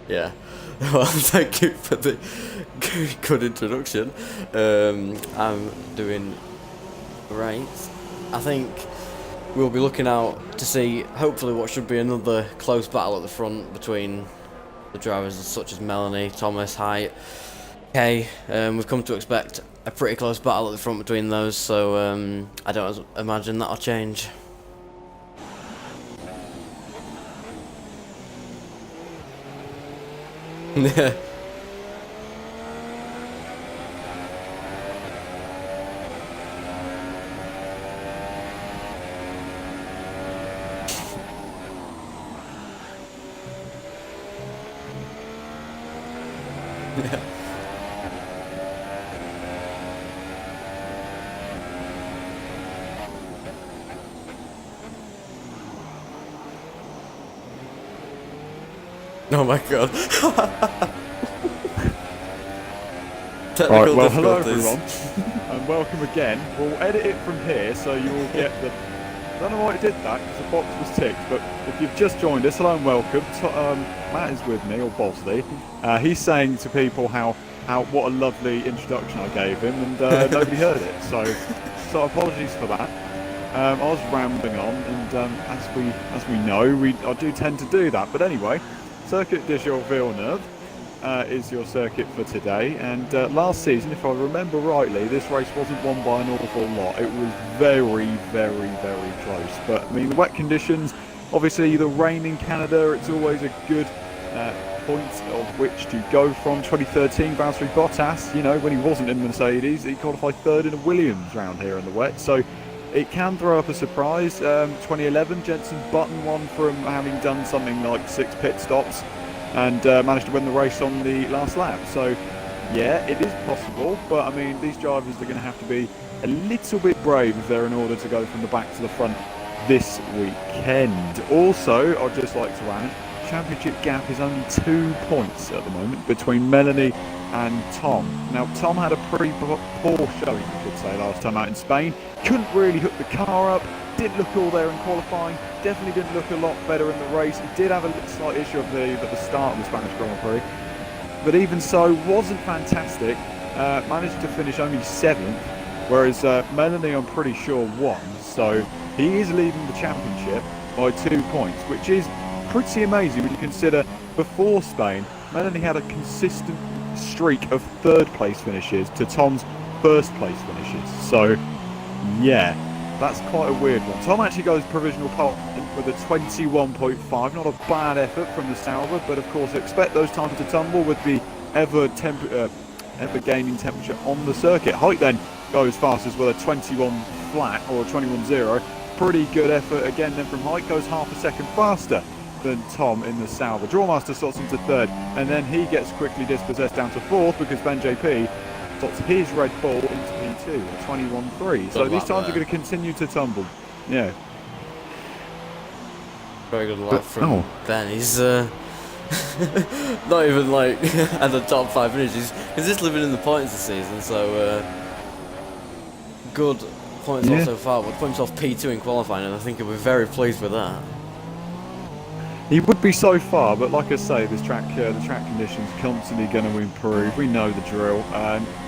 Yeah. Well, thank you for the good introduction. I'm doing great. I think we'll be looking out to see, hopefully, what should be another close battle at the front between the drivers such as Melanie, Thomas, Height, Kay. We've come to expect a pretty close battle at the front between those, so I don't imagine that'll change. Yeah. Oh my god. Technical Right, well, hello difficulties. everyone, and welcome again. We'll edit it from here, so you will get the... I don't know why it did that, because the box was ticked, but if you've just joined us, hello and welcome. Matt is with me, or Bosley. He's saying to people how what a lovely introduction I gave him, and nobody heard it, so apologies for that. I was rambling on, and as we know, I do tend to do that. But anyway, Circuit de Villeneuve is your circuit for today, and last season, if I remember rightly, this race wasn't won by an awful lot. It was very, very, very close. But I mean, the wet conditions, obviously the rain in Canada, it's always a good point of which to go from. 2013, Valtteri Bottas, you know, when he wasn't in Mercedes, he qualified third in a Williams round here in the wet, so it can throw up a surprise. 2011, Jenson Button won from having done something like 6 pit stops and managed to win the race on the last lap. So, yeah, it is possible, but I mean, these drivers are going to have to be a little bit brave if they're in order to go from the back to the front this weekend. Also, I'd just like to add, championship gap is only 2 points at the moment between Melanie and Tom. Now, Tom had a pretty poor showing, you could say, last time out in Spain. Couldn't really hook the car up, didn't look all there in qualifying, definitely didn't look a lot better in the race. He did have a slight issue at the start of the Spanish Grand Prix, but even so, wasn't fantastic. Managed to finish only 7th, whereas Melanie, I'm pretty sure, won. So he is leading the championship by 2 points, which is pretty amazing when you consider before Spain, Melanie had a consistent streak of 3rd place finishes to Tom's 1st place finishes. So, yeah, that's quite a weird one. Tom actually goes provisional pole with a 21.5. Not a bad effort from the Sauber, but of course expect those times to tumble with the ever gaining temperature on the circuit. Height then goes fastest with a 21 flat or a 21.0. Pretty good effort again then from Height, goes half a second faster than Tom in the Sauber. Drawmaster slots into 3rd, and then he gets quickly dispossessed down to 4th because Ben JP slots his Red Bull into P2 at 21.3. So these times are going to continue to tumble. Yeah. Very good lap from Ben. He's not even like at the top 5 finishes. He's just living in the points this season, so good points all so far. But put himself P2 in qualifying, and I think he'll be very pleased with that. He would be so far, but like I say, the track conditions constantly going to improve. We know the drill.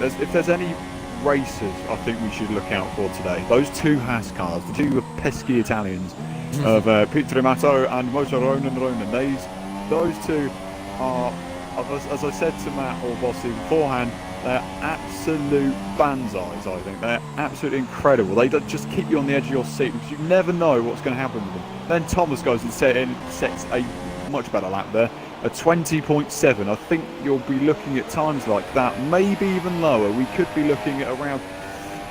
If there's any racers I think we should look out for today, those 2 Haas cars, the 2 pesky Italians of Pietro and Motor Ronan. Those 2 are, as I said to Matt or Bossy beforehand, they're absolute banzais, I think. They're absolutely incredible. They just keep you on the edge of your seat because you never know what's going to happen with them. Then Thomas goes and sets a much better lap there, a 20.7. I think you'll be looking at times like that, maybe even lower. We could be looking at around,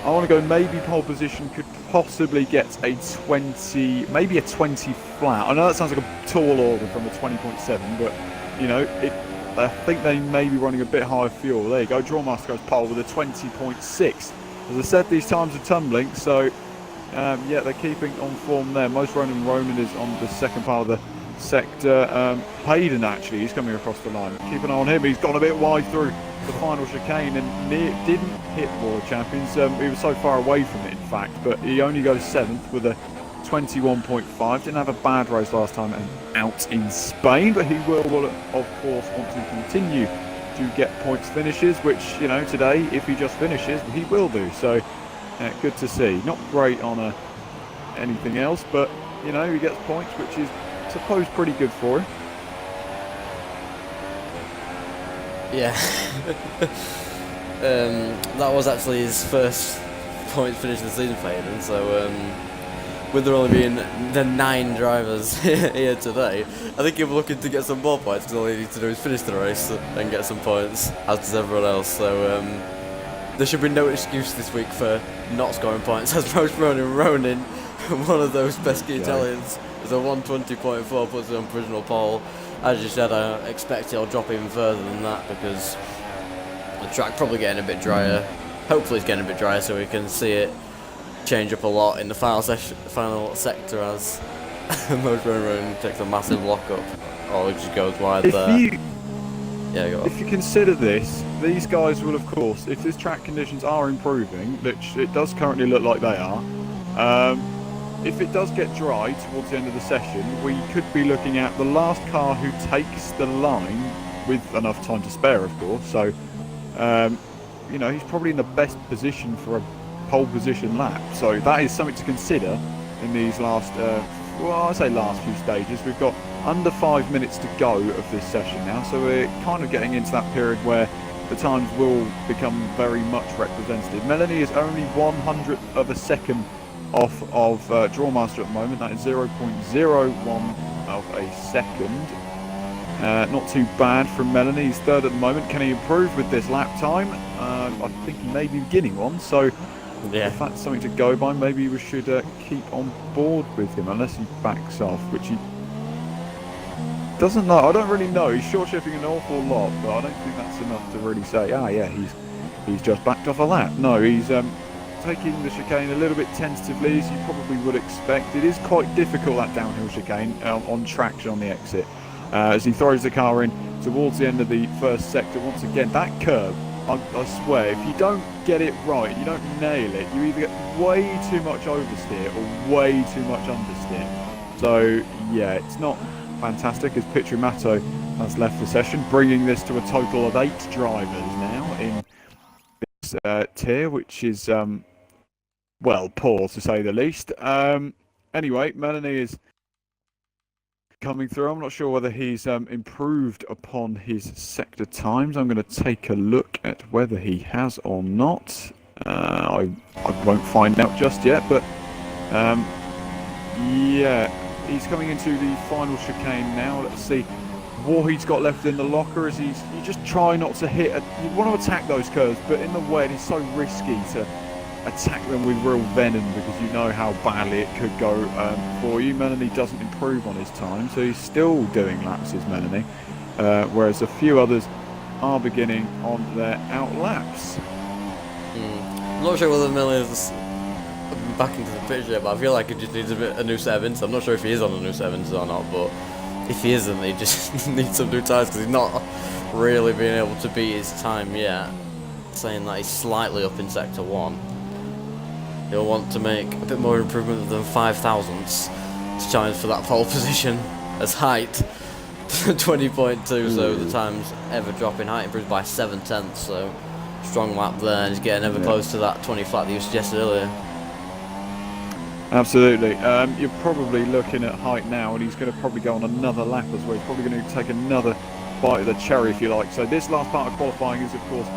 I want to go maybe pole position could possibly get a 20, maybe a 20 flat. I know that sounds like a tall order from a 20.7, but you know, I think they may be running a bit higher fuel. There you go, Drawmaster goes pole with a 20.6. As I said, these times are tumbling, so yeah, they're keeping on form there. Most Ronan is on the second part of sector. Hayden, actually, he's coming across the line. Keep an eye on him. He's gone a bit wide through the final chicane and didn't hit World Champions. He was so far away from it, in fact, but he only goes 7th with a 21.5. Didn't have a bad race last time and out in Spain, but he will of course want to continue to get points finishes, which, you know, today, if he just finishes, he will do. So good to see. Not great on anything else, but, you know, he gets points, which is, I suppose, pretty good for him. Yeah. That was actually his first points finish of the season for Hayden, so with there only being the 9 drivers here today, I think he'll be looking to get some more points, because all he needs to do is finish the race and get some points, as does everyone else. So there should be no excuse this week for not scoring points, as Ronin, one of those pesky Italians, is a 120.4, puts it on provisional pole. As you said, I expect it'll drop even further than that, because the track probably getting a bit drier. Hopefully it's getting a bit drier, so we can see it change up a lot in the final sector as Ronin takes a massive lock up, or just goes wide there. If you consider this, these guys will, of course, if this track conditions are improving, which it does currently look like they are, if it does get dry towards the end of the session, we could be looking at the last car who takes the line with enough time to spare, of course. So, you know, he's probably in the best position for a pole position lap. So that is something to consider in these last, well, I say last few stages. We've got under 5 minutes to go of this session now, so we're kind of getting into that period where the times will become very much representative. Melanie is only 100th of a second off of Drawmaster at the moment. That is 0.01 of a second. Not too bad from Melanie. He's 3rd at the moment. Can he improve with this lap time? I think he may be beginning one, so yeah, if that's something to go by, maybe we should keep on board with him, unless he backs off, which he doesn't know. I don't really know. He's short shifting an awful lot, but I don't think that's enough to really say, yeah, he's just backed off a lap. No, he's taking the chicane a little bit tentatively, as you probably would expect. It is quite difficult, that downhill chicane, on traction on the exit, as he throws the car in towards the end of the first sector. Once again, that curb, I swear, if you don't get it right, you don't nail it, you either get way too much oversteer or way too much understeer. So yeah, it's not fantastic, as Pitrimato has left the session, bringing this to a total of 8 drivers now in this tier, which is well, poor to say the least. Anyway, Melanie is coming through. I'm not sure whether he's improved upon his sector times. I'm going to take a look at whether he has or not. I won't find out just yet, but yeah, he's coming into the final chicane now. Let's see what he's got left in the locker. As you just try not to hit. You want to attack those curves, but in the wet, it's so risky to attack them with real venom, because you know how badly it could go for you. Melanie doesn't improve on his time, so he's still doing laps, is Melanie, whereas a few others are beginning on their out laps. I'm not sure whether Melanie's back into the picture yet, but I feel like he just needs a new set of ints. I'm not sure if he is on a new set of ints or not, but if he isn't, he just needs some new tyres, because he's not really being able to beat his time yet. Saying that he's slightly up in sector 1. He'll want to make a bit more improvement than 5 thousandths to challenge for that pole position, as height 20.2, so the times ever drop in height improves by 7 tenths, so strong lap there, and he's getting ever close to that 20 flat that you suggested earlier. Absolutely. You're probably looking at height now, and he's going to probably go on another lap as well. He's probably going to take another bite of the cherry, if you like. So this last part of qualifying is, of course,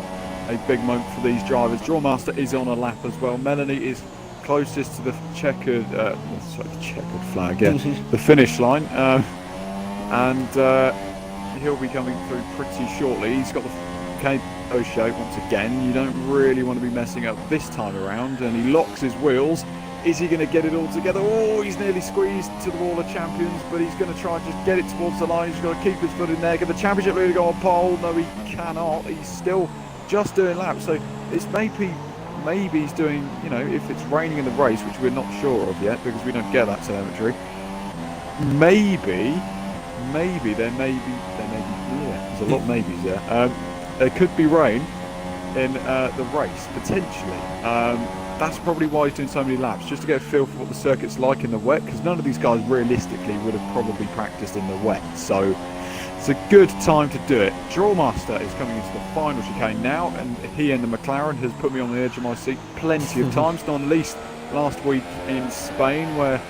a big moment for these drivers. Drawmaster is on a lap as well. Melanie is closest to the checkered flag, the finish line, and he'll be coming through pretty shortly. He's got the KO shape once again. You don't really want to be messing up this time around, and he locks his wheels. Is he going to get it all together? Oh, he's nearly squeezed to the wall of champions, but he's going to try and just get it towards the line. He's got to keep his foot in there. Can the championship leader go on pole? No, he cannot. He's still just doing laps, so it's maybe he's doing, you know, if it's raining in the race, which we're not sure of yet because we don't get that telemetry, maybe maybe yeah, there's a lot of maybes there. There could be rain in the race, potentially. That's probably why he's doing so many laps, just to get a feel for what the circuit's like in the wet, because none of these guys realistically would have probably practiced in the wet. So it's a good time to do it. Drawmaster is coming into the final chicane now, and he and the McLaren has put me on the edge of my seat plenty of times, not least last week in Spain, where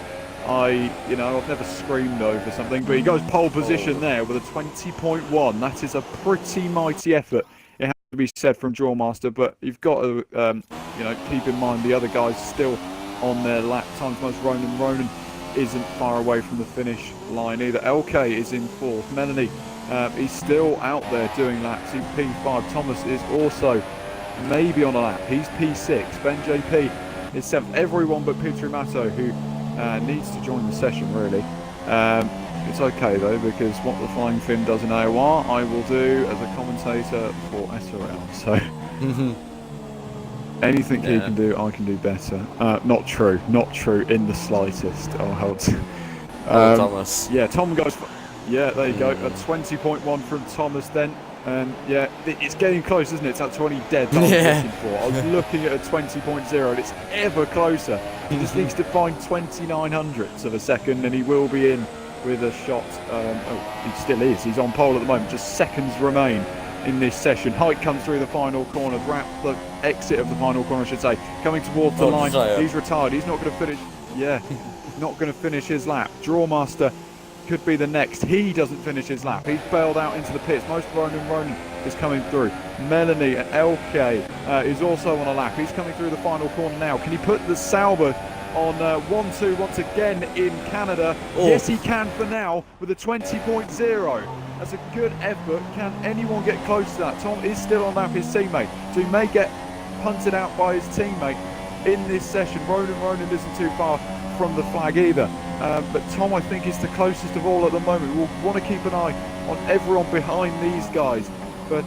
I've never screamed over something, but he goes pole position there with a 20.1. That is a pretty mighty effort, it has to be said, from Drawmaster, but you've got to keep in mind the other guys still on their lap times. Most Ronan isn't far away from the finish line either. LK is in fourth. Melanie, he's still out there doing laps. He's P5. Thomas is also maybe on a lap. He's P6. Ben JP is seventh. Everyone but Peter Amato, who needs to join the session, really. It's okay though, because what the Flying Finn does in AOR, I will do as a commentator for SRL. So anything he can do, I can do better. Not true in the slightest. Oh, hold. Thomas. Yeah, Tom goes. Yeah, there you go. A 20.1 from Thomas then. And yeah, it's getting close, isn't it? It's that 20 dead that I was looking for. I was looking at a 20.0, and it's ever closer. He just needs to find 29 hundredths of a second, and he will be in with a shot. He still is. He's on pole at the moment. Just seconds remain in this session. Height comes through the final corner, the exit of the final corner, I should say, coming towards the line. He's retired. He's not going to finish. Yeah, not going to finish his lap. Drawmaster could be the next. He doesn't finish his lap. He's bailed out into the pits. Most Ronan is coming through. Melanie and LK is also on a lap. He's coming through the final corner now. Can he put the Sauber on 1-2 once again in Canada? Oh. Yes, he can for now with a 20.0. That's a good effort. Can anyone get close to that? Tom is still on lap, his teammate, so he may get punted out by his teammate in this session. Ronan isn't too far from the flag either. But Tom, I think, is the closest of all at the moment. We'll want to keep an eye on everyone behind these guys. But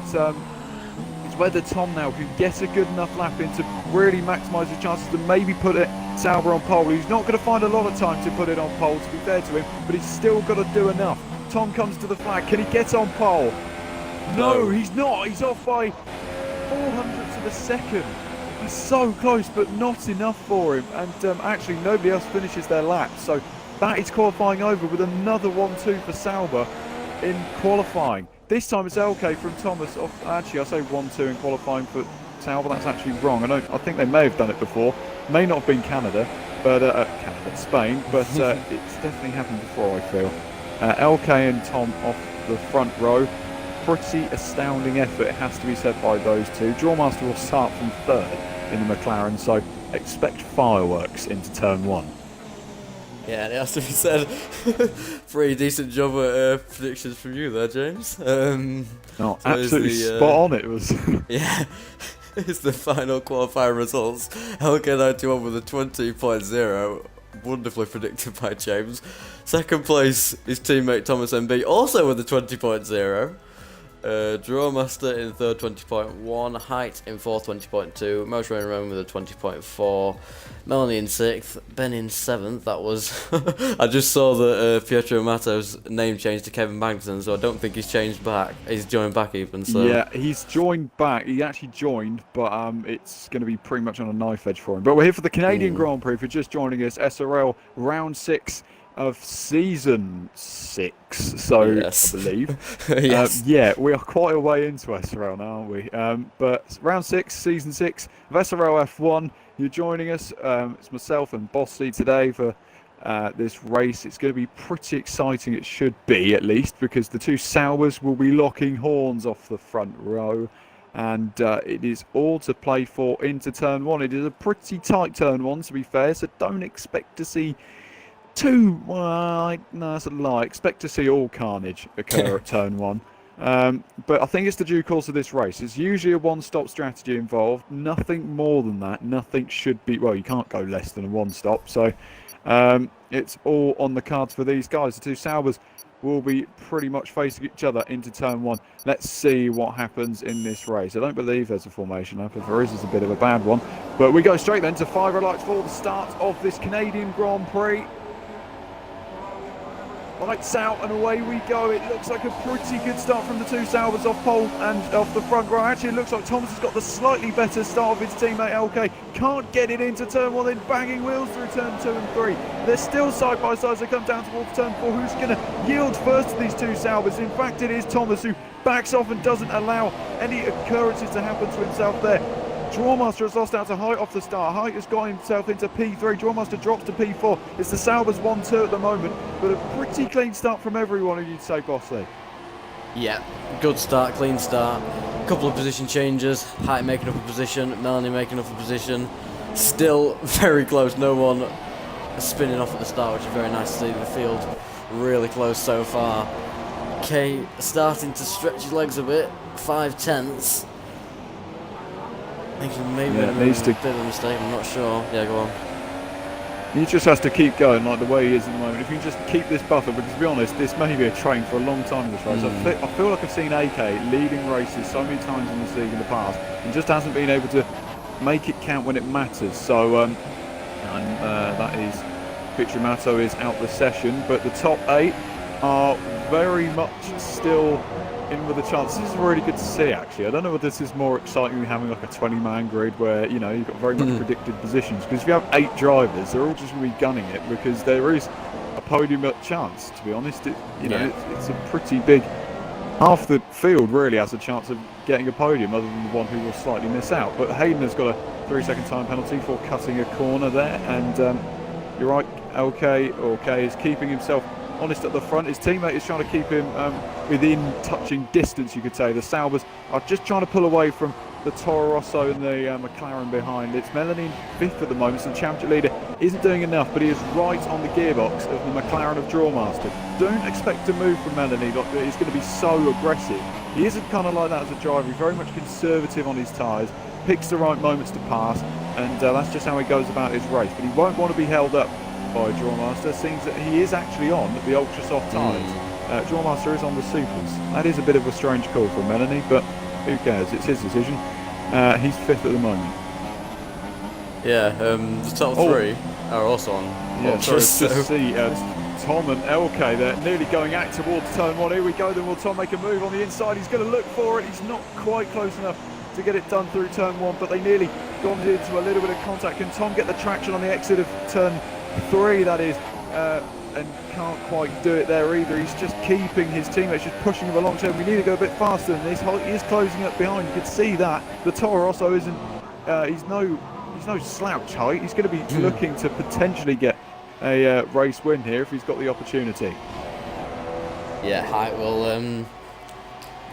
it's whether Tom now can get a good enough lap in to really maximise his chances to maybe put it Sauber on pole. He's not going to find a lot of time to put it on pole, to be fair to him, but he's still got to do enough. Tom comes to the flag. Can he get on pole? No, he's not. He's off by 400ths of a second. He's so close, but not enough for him. And actually, nobody else finishes their lap. So that is qualifying over with another 1-2 for Sauber in qualifying. This time it's LK from Thomas. Actually, I say 1-2 in qualifying for Sauber. That's actually wrong. I think they may have done it before. May not have been Canada, but Spain. But it's definitely happened before, I feel. LK and Tom off the front row. Pretty astounding effort, it has to be said, by those two. Drawmaster will start from third in the McLaren, so expect fireworks into turn one. Yeah, and it has to be said, pretty decent job at predictions from you there, James. Absolutely spot on it was. Yeah, it's the final qualifying results. LK91 with a 20.0. Wonderfully predicted by James. Second place, his teammate Thomas MB, also with a 20.0. Drawmaster in third, 20.1. Height in fourth, 20.2. Most Roman with a 20.4. Melanie in sixth. Ben in seventh. That was. I just saw that Pietro Mato's name changed to Kevin Magnussen, so I don't think he's changed back. He's joined back even. So yeah, he's joined back. He actually joined, but it's going to be pretty much on a knife edge for him. But we're here for the Canadian Grand Prix. If you're just joining us, SRL round 6 of season 6, so yes. I believe. Yes. Yeah, we are quite a way into SRL now, aren't we? But round 6, season 6 of SRL F1. You're joining us. It's myself and Bossy today for this race. It's going to be pretty exciting. It should be, at least, because the two Saubers will be locking horns off the front row. And it is all to play for into turn one. It is a pretty tight turn one, to be fair, so don't expect to see no, that's a lie. Expect to see all carnage occur at turn one. But I think it's the due course of this race. It's usually a one-stop strategy involved. Nothing more than that. Nothing should be... Well, you can't go less than a one-stop. So it's all on the cards for these guys. The two Saubers will be pretty much facing each other into turn one. Let's see what happens in this race. I don't believe there's a formation up. If there is, it's a bit of a bad one. But we go straight then to 5 red lights for the start of this Canadian Grand Prix. Lights out and away we go. It looks like a pretty good start from the two Saubers off pole and off the front row. Actually, it looks like Thomas has got the slightly better start of his teammate LK. Can't get it into turn 1, then banging wheels through turn 2 and 3. They're still side by side as they come down towards turn 4. Who's going to yield first to these two Saubers? In fact, it is Thomas who backs off and doesn't allow any occurrences to happen to himself there. Drawmaster has lost out to Height off the start. Height has got himself into P3. Drawmaster drops to P4. It's the Saubers 1-2 at the moment, but a pretty clean start from everyone, you'd say, Bosley. Yeah, good start, clean start. Couple of position changes. Height making up a position, Melanie making up a position. Still very close, no one spinning off at the start, which is very nice to see. The field really close so far. Kay starting to stretch his legs a bit, 5/10. I think he maybe made a bit of a mistake, I'm not sure. Yeah, go on. He just has to keep going like the way he is at the moment. If you can just keep this buffer, because to be honest, this may be a train for a long time in this race. I feel like I've seen AK leading races so many times in this league in the past and just hasn't been able to make it count when it matters. So that is, Pitrimato is out the session, but the top 8 are very much still in with a chance. This is really good to see, actually. I don't know whether this is more exciting than having like a 20-man grid where, you know, you've got very much predicted positions, because if you have 8 drivers, they're all just going to be gunning it, because there is a podium chance, to be honest. It's a pretty big, half the field really has a chance of getting a podium, other than the one who will slightly miss out. But Hayden has got a 3-second time penalty for cutting a corner there, and you're right, K is keeping himself honest at the front. His teammate is trying to keep him within touching distance, you could say. The Saubers are just trying to pull away from the Toro Rosso and the McLaren behind. It's Melanie in 5th at the moment, so the championship leader isn't doing enough, but he is right on the gearbox of the McLaren of Drawmaster. Don't expect to move from Melanie. He's going to be so aggressive. He isn't kind of like that as a driver. He's very much conservative on his tyres, picks the right moments to pass, and that's just how he goes about his race. But he won't want to be held up by Drawmaster. Seems that he is actually on the ultra soft tyres. Drawmaster is on the supers. That is a bit of a strange call for Melanie, but who cares? It's his decision. He's 5th at the moment. Yeah, the top 3 are also on. Yeah, sorry, just to see Tom and LK, they're nearly going out towards turn 1. Here we go, then will Tom make a move on the inside? He's going to look for it. He's not quite close enough to get it done through turn 1, but they nearly gone into a little bit of contact. Can Tom get the traction on the exit of turn 3, that is, and can't quite do it there either. He's just keeping his teammates, just pushing him along. So we need to go a bit faster than this. He is closing up behind. You can see that the Toro Rosso isn't. He's no slouch height. He's going to be looking to potentially get a race win here if he's got the opportunity. Yeah, Height will be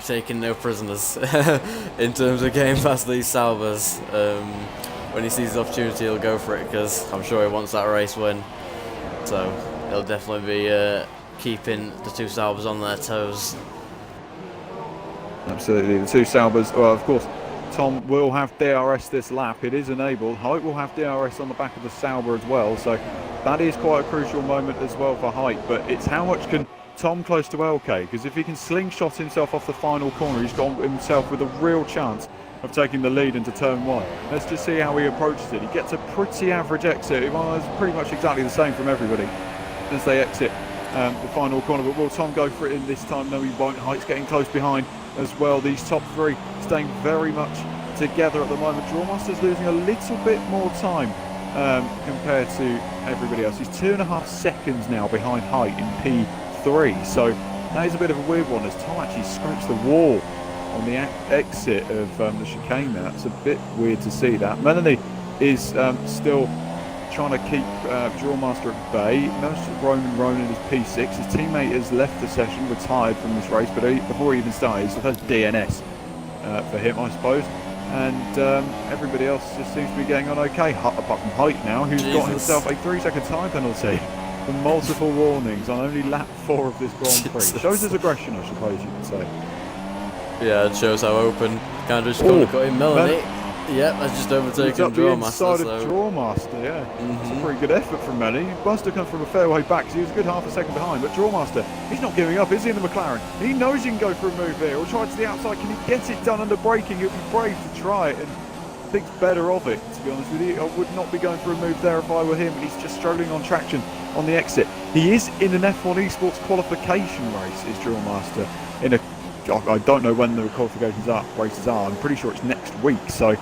taking no prisoners in terms of getting past these Saubers. When he sees the opportunity, he'll go for it, because I'm sure he wants that race win. So he'll definitely be keeping the two Saubers on their toes. Absolutely, the two Saubers. Well, of course, Tom will have DRS this lap. It is enabled. Height will have DRS on the back of the Sauber as well. So that is quite a crucial moment as well for Height. But it's how much can Tom close to LK? Because if he can slingshot himself off the final corner, he's got himself with a real chance of taking the lead into turn 1. Let's just see how he approaches it. He gets a pretty average exit. Well, it's pretty much exactly the same from everybody as they exit the final corner. But will Tom go for it in this time? No, he won't. Height's getting close behind as well. These top 3 staying very much together at the moment. Drawmaster's losing a little bit more time compared to everybody else. He's 2.5 seconds now behind Height in P3. So that is a bit of a weird one, as Tom actually scrapes the wall on the exit of the chicane there. That's a bit weird to see that. Melanie is still trying to keep Drawmaster at bay. Notice that Ronan is P6. His teammate has left the session, retired from this race, but before he even started, it's the first DNS for him, I suppose. And everybody else just seems to be getting on okay, apart from Height now, who's got himself a 3-second time penalty for multiple warnings on only lap 4 of this Grand Prix. Shows his aggression, I suppose you could say. Yeah, it shows how open kind of just got in Melanie. Yep, that's just overtaken Drawmaster. Inside of Drawmaster, yeah. It's a pretty good effort from Melanie. He must have come from a fair way back, so he was a good half a second behind. But Drawmaster, he's not giving up, is he, in the McLaren? He knows he can go for a move here. He'll try to the outside. Can he get it done under braking? He'll be brave to try it. And thinks better of it, to be honest with you. I would not be going for a move there if I were him, but he's just struggling on traction on the exit. He is in an F1 Esports qualification race, is Drillmaster, in a, I don't know when the races are, I'm pretty sure it's next week, so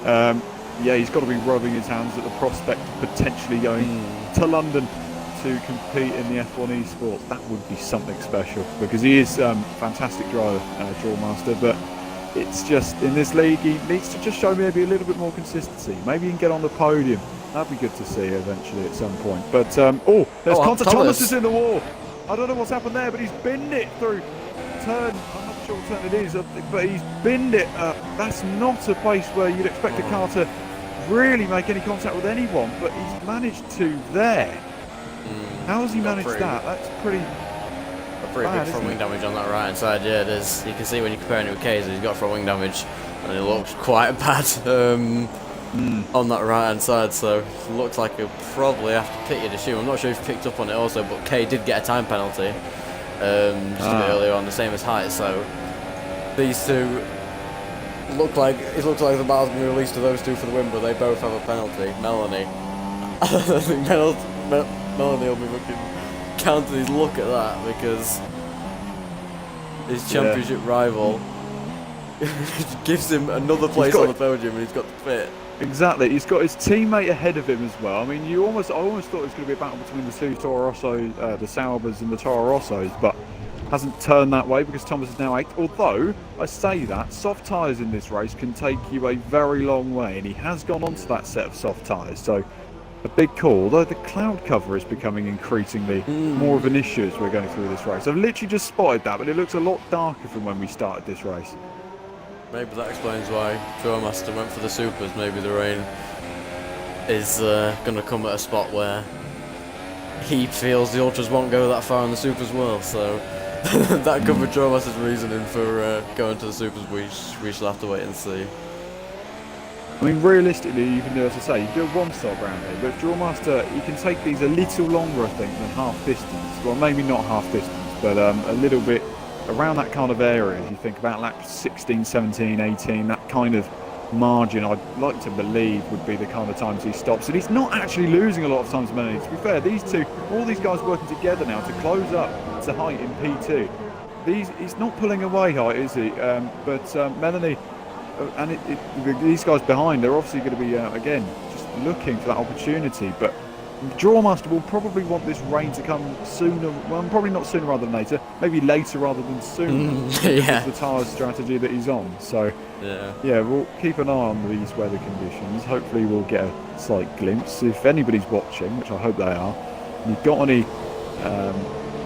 yeah, he's got to be rubbing his hands at the prospect of potentially going to London to compete in the F1 Esports. That would be something special, because he is a fantastic driver, Drillmaster, but it's just, in this league, he needs to just show maybe a little bit more consistency. Maybe he can get on the podium. That'd be good to see eventually at some point. But, oh, there's Conta Thomas is in the wall. I don't know what's happened there, but he's binned it through turn. I'm not sure what turn it is, but he's binned it. That's not a place where you'd expect a car to really make any contact with anyone, but he's managed to there. How has he managed that? That's pretty big front wing damage on that right hand side. Yeah, it is. You can see when you're comparing it with Kayser, he's got front wing damage, and it looks quite bad on that right hand side. So it looks like he'll probably have to pit you to shoot. I'm not sure if he picked up on it also, but Kay did get a time penalty just a bit earlier on, the same as Height. So these two it looks like the battle's going to be released to those two for the win, but they both have a penalty. Melanie, I think Melanie will be looking. Counted look at that, because his championship rival gives him another place on the podium, and he's got the pit. Exactly, he's got his teammate ahead of him as well. I mean, I almost thought it was going to be a battle between the two Toro Rossos, the Saubers and the Toro Rossos, but hasn't turned that way because Thomas is now 8th. Although, I say that, soft tyres in this race can take you a very long way, and he has gone onto that set of soft tyres, so a big call, although the cloud cover is becoming increasingly more of an issue as we're going through this race. I've literally just spotted that, but it looks a lot darker from when we started this race. Maybe that explains why Drillmaster went for the supers. Maybe the rain is going to come at a spot where he feels the ultras won't go that far and the supers will. So that could be Drillmaster's reasoning for going to the supers. We shall have to wait and see. I mean, realistically, you can do, as I say, you can do a one-stop round here, but Drillmaster, you can take these a little longer, I think, than half distance. Well, maybe not half distance, but a little bit around that kind of area. If you think about laps 16, 17, 18, that kind of margin, I'd like to believe would be the kind of times he stops. And he's not actually losing a lot of times to Melanie. To be fair, these two, all these guys working together now to close up to Height in P2. He's not pulling away, Height, is he? But Melanie, and these guys behind, they're obviously going to be, again, just looking for that opportunity. But Drawmaster will probably want this rain to come sooner, well, probably not sooner rather than later, maybe later rather than sooner. Yeah. The tyre strategy that he's on. So, yeah, we'll keep an eye on these weather conditions. Hopefully we'll get a slight glimpse. If anybody's watching, which I hope they are, and you've got any... if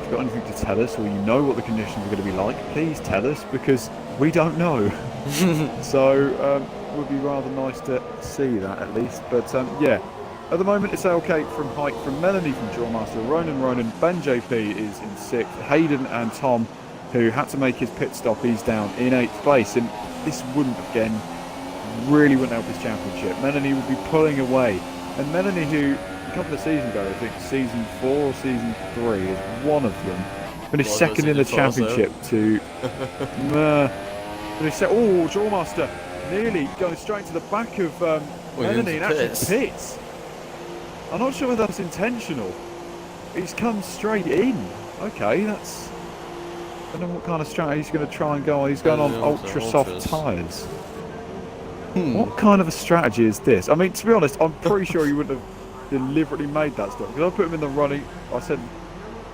you've got anything to tell us, or you know what the conditions are going to be like, please tell us, because we don't know. So it would be rather nice to see that at least. But yeah, at the moment it's okay from Height, from Melanie from Drawmaster, Ronan, Ben JP is in 6th, Hayden and Tom, who had to make his pit stop, he's down in 8th place. And this wouldn't, again, really wouldn't help his championship. Melanie would be pulling away. And Melanie, who a couple of seasons ago, I think season 4 or season 3 is one of them, finished second in the championship to oh, Drawmaster nearly going straight to the back of Melanie and actually pits. I'm not sure whether that's intentional. He's come straight in. Okay, that's... I don't know what kind of strategy he's going to try and go on. He's going on ultra soft tyres. What kind of a strategy is this? I mean, to be honest, I'm pretty sure he wouldn't have deliberately made that stuff, because I put him in the running. I said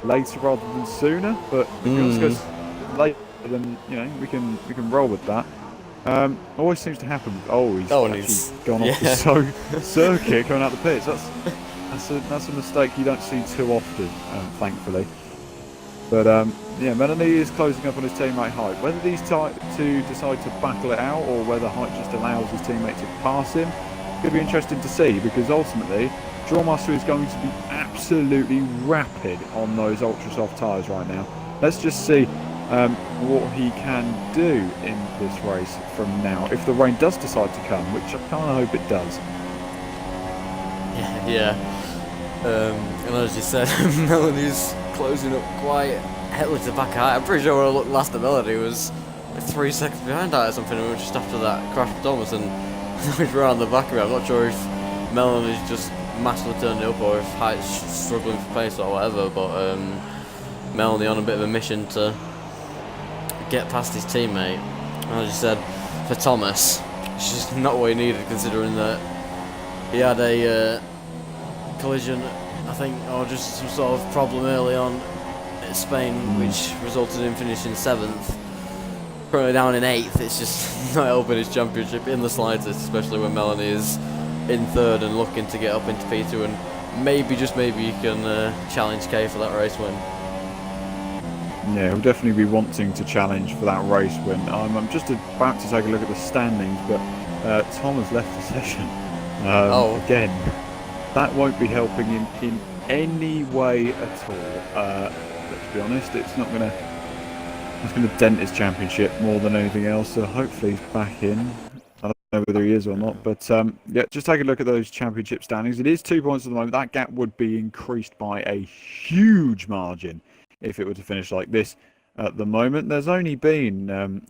later rather than sooner, but because it goes later, then you know we can roll with that. Always seems to happen. He's actually gone off the circuit going out the pits. That's a mistake you don't see too often, thankfully. But yeah, Melanie is closing up on his teammate Height. Whether these two decide to battle it out, or whether Height just allows his teammate to pass him, could be interesting to see, because ultimately Drawmaster is going to be absolutely rapid on those ultra soft tyres right now. Let's just see what he can do in this race from now, if the rain does decide to come, which I kind of hope it does. Yeah. And as you said, Melanie's closing up quite heavily to the back. I'm pretty sure when I looked last at Melanie, was like 3 seconds behind that or something. We were just after that crash with Thomas, and he's right on the back of it. I'm not sure if Melanie's just massively turning it up or if Height's struggling for pace or whatever, but Melanie on a bit of a mission to get past his teammate. As you said, for Thomas, it's just not what he needed, considering that he had a collision, I think, or just some sort of problem early on at Spain, which resulted in finishing 7th. Currently down in 8th, it's just not helping his championship in the slightest, especially when Melanie is in 3rd and looking to get up into P2, and maybe, just maybe, you can challenge Kay for that race win. Yeah, he'll definitely be wanting to challenge for that race win. I'm just about to take a look at the standings, but Tom has left the session. Again, that won't be helping him in any way at all. Let's be honest, it's not going to... It's going to dent his championship more than anything else, so hopefully he's back in. I don't know whether he is or not, but yeah, just take a look at those championship standings. It is 2 points at the moment. That gap would be increased by a huge margin if it were to finish like this. At the moment, there's only been 1,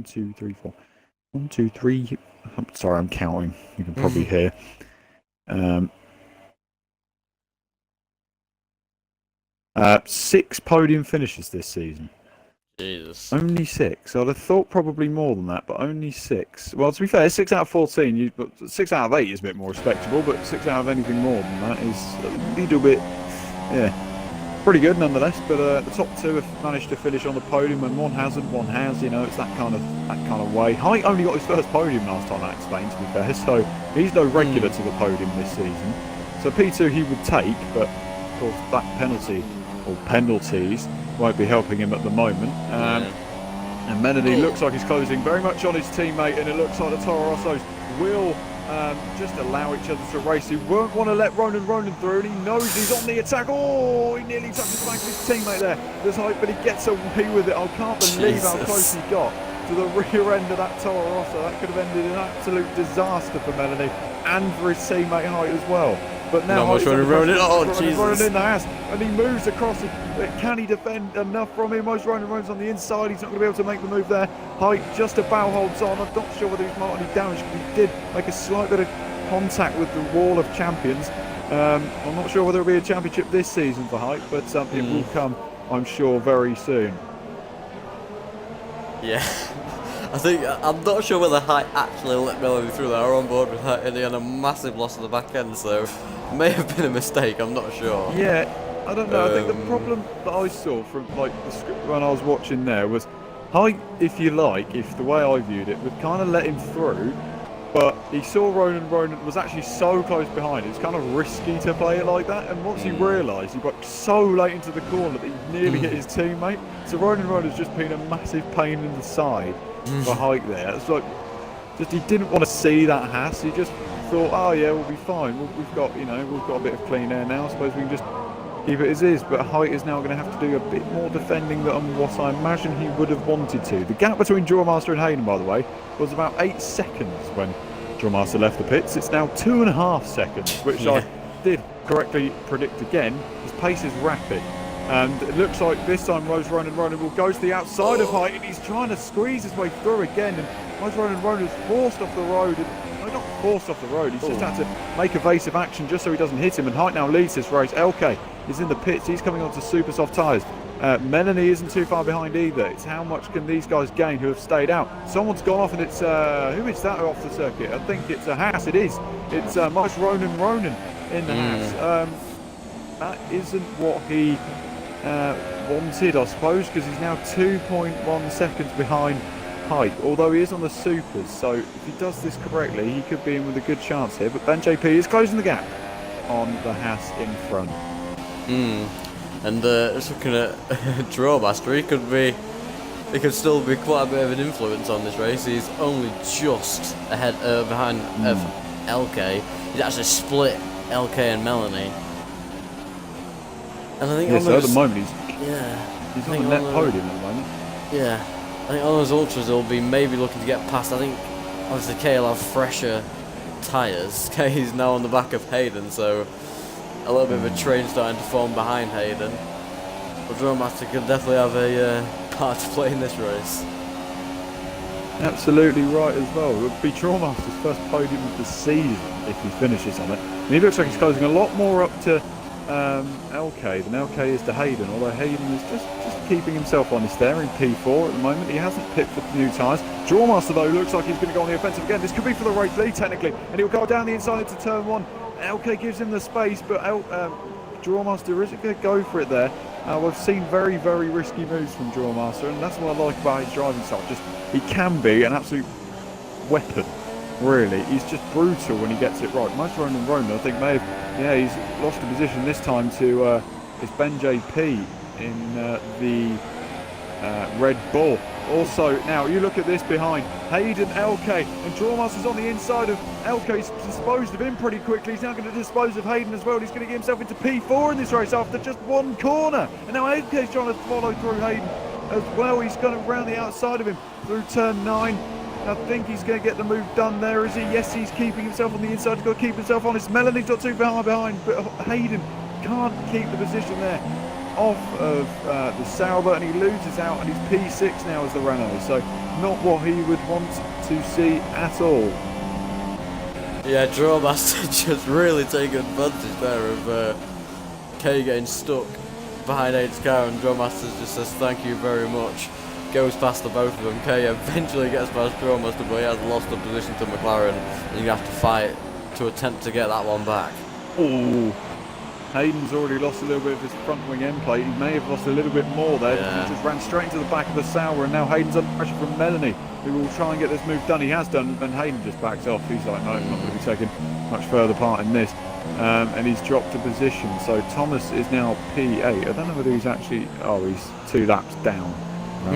2, 3. I'm sorry, I'm counting. You can probably hear. 6 podium finishes this season. Jesus. Only 6. I'd have thought probably more than that, but only 6. Well, to be fair, 6 out of 14. 6 out of 8 is a bit more respectable, but 6 out of anything more than that is a little bit, yeah, pretty good nonetheless. But the top 2 have managed to finish on the podium, and one hasn't, one has. You know, it's that kind of way. Height only got his first podium last time out in Spain, to be fair, so he's no regular to the podium this season. So P2 he would take, but of course that penalty, or penalties, won't be helping him at the moment. And Menady looks like he's closing very much on his teammate, and it looks like the Toro Rossos will just allow each other to race. He won't want to let Ronan through, and he knows he's on the attack. Oh, he nearly touches the back of his teammate there. There's hope, but he gets away with it. I can't believe how close he got to the rear end of that Toro Rosso. That could have ended in an absolute disaster for Menady and for his teammate Height as well. But now Ronan in the house, and he moves across it. Can he defend enough from him? Ronan's on the inside. He's not going to be able to make the move there. Height just about holds on. I'm not sure whether he's marked any damage, but he did make a slight bit of contact with the wall of champions. I'm not sure whether it'll be a championship this season for Height, but it will come, I'm sure, very soon. Yeah. I'm not sure whether Height actually let Melanie through there or on board with her, and he had a massive loss at the back end, so it may have been a mistake, I'm not sure. Yeah, I don't know. I think the problem that I saw from like the script when I was watching there was Height, if you like, if the way I viewed it, would kind of let him through, but he saw Ronan was actually so close behind, it's kind of risky to play it like that, and once he realised he got so late into the corner that he nearly hit his teammate, so Ronan has just been a massive pain in the side for Height there. It's like, just he didn't want to see that Haas, he just thought, oh yeah, we'll be fine, we've got a bit of clean air now, I suppose we can just keep it as is. But Height is now going to have to do a bit more defending than what I imagine he would have wanted to. The gap between Drawmaster and Hayden, by the way, was about 8 seconds when Drawmaster left the pits. It's now 2.5 seconds, which I did correctly predict again. His pace is rapid, and it looks like this time Ronan will go to the outside of Height, and he's trying to squeeze his way through again, and Ronan is forced off the road. Not forced off the road, he's just had to make evasive action just so he doesn't hit him, and Height now leads this race. LK is in the pits, he's coming onto super soft tyres. Melanie isn't too far behind either. It's how much can these guys gain who have stayed out. Someone's gone off, and it's who is that off the circuit? I think it's a Haas. It is. It's Miles Ronan in the Haas. That isn't what he wanted, I suppose, because he's now 2.1 seconds behind Height, although he is on the supers, so if he does this correctly, he could be in with a good chance here. But Ben JP is closing the gap on the Haas in front. And just looking at Drawmaster, he could still be quite a bit of an influence on this race. He's only just ahead behind of LK. He's actually split LK and Melanie. And I think so at the moment he's on the net podium at the moment. Yeah. I think on those ultras they'll be maybe looking to get past. I think obviously Kay will have fresher tyres. Kay is now on the back of Hayden, so a little bit of a train starting to form behind Hayden. But Drawmaster could definitely have a part to play in this race. Absolutely right as well. It would be Trawmaster's first podium of the season if he finishes on it. And he looks like he's closing a lot more up to LK than LK is to Hayden, although Hayden is just keeping himself honest there in P4 at the moment. He hasn't picked for the new tyres. Trawmaster, though, looks like he's going to go on the offensive again. This could be for the race lead, technically, and he'll go down the inside into turn 1. LK gives him the space, but Drawmaster isn't going to go for it there. We've seen very, very risky moves from Drawmaster, and that's what I like about his driving style. Just he can be an absolute weapon, really. He's just brutal when he gets it right. Most Ronan I think may have, he's lost a position this time to it's Ben JP in the Red Bull. Also, now you look at this behind Hayden, LK, and Drawmaster's on the inside of LK. He's disposed of him pretty quickly. He's now going to dispose of Hayden as well. He's going to get himself into P4 in this race after just one corner. And now LK's trying to follow through Hayden as well. He's going around the outside of him through turn 9. I think he's going to get the move done there, is he? Yes, he's keeping himself on the inside. He's got to keep himself honest. Melanie's not too far behind, but Hayden can't keep the position there off of the Sauber, and he loses out, and he's P6 now as the Renault, so not what he would want to see at all. Yeah, Drawmaster just really taking advantage there of Kay getting stuck behind Aiden's car, and Drawmaster just says thank you very much, goes past the both of them. Kay eventually gets past Drawmaster, but he has lost the position to McLaren, and you have to fight to attempt to get that one back. Oh, Hayden's already lost a little bit of his front wing end plate. He may have lost a little bit more there. Yeah. He just ran straight into the back of the Sauber, and now Hayden's under pressure from Melanie, who will try and get this move done. He has done, and Hayden just backs off. He's like, no, I'm not going to be taking much further part in this. And he's dropped a position. So Thomas is now P8. I don't know whether he's actually... Oh, he's 2 laps down.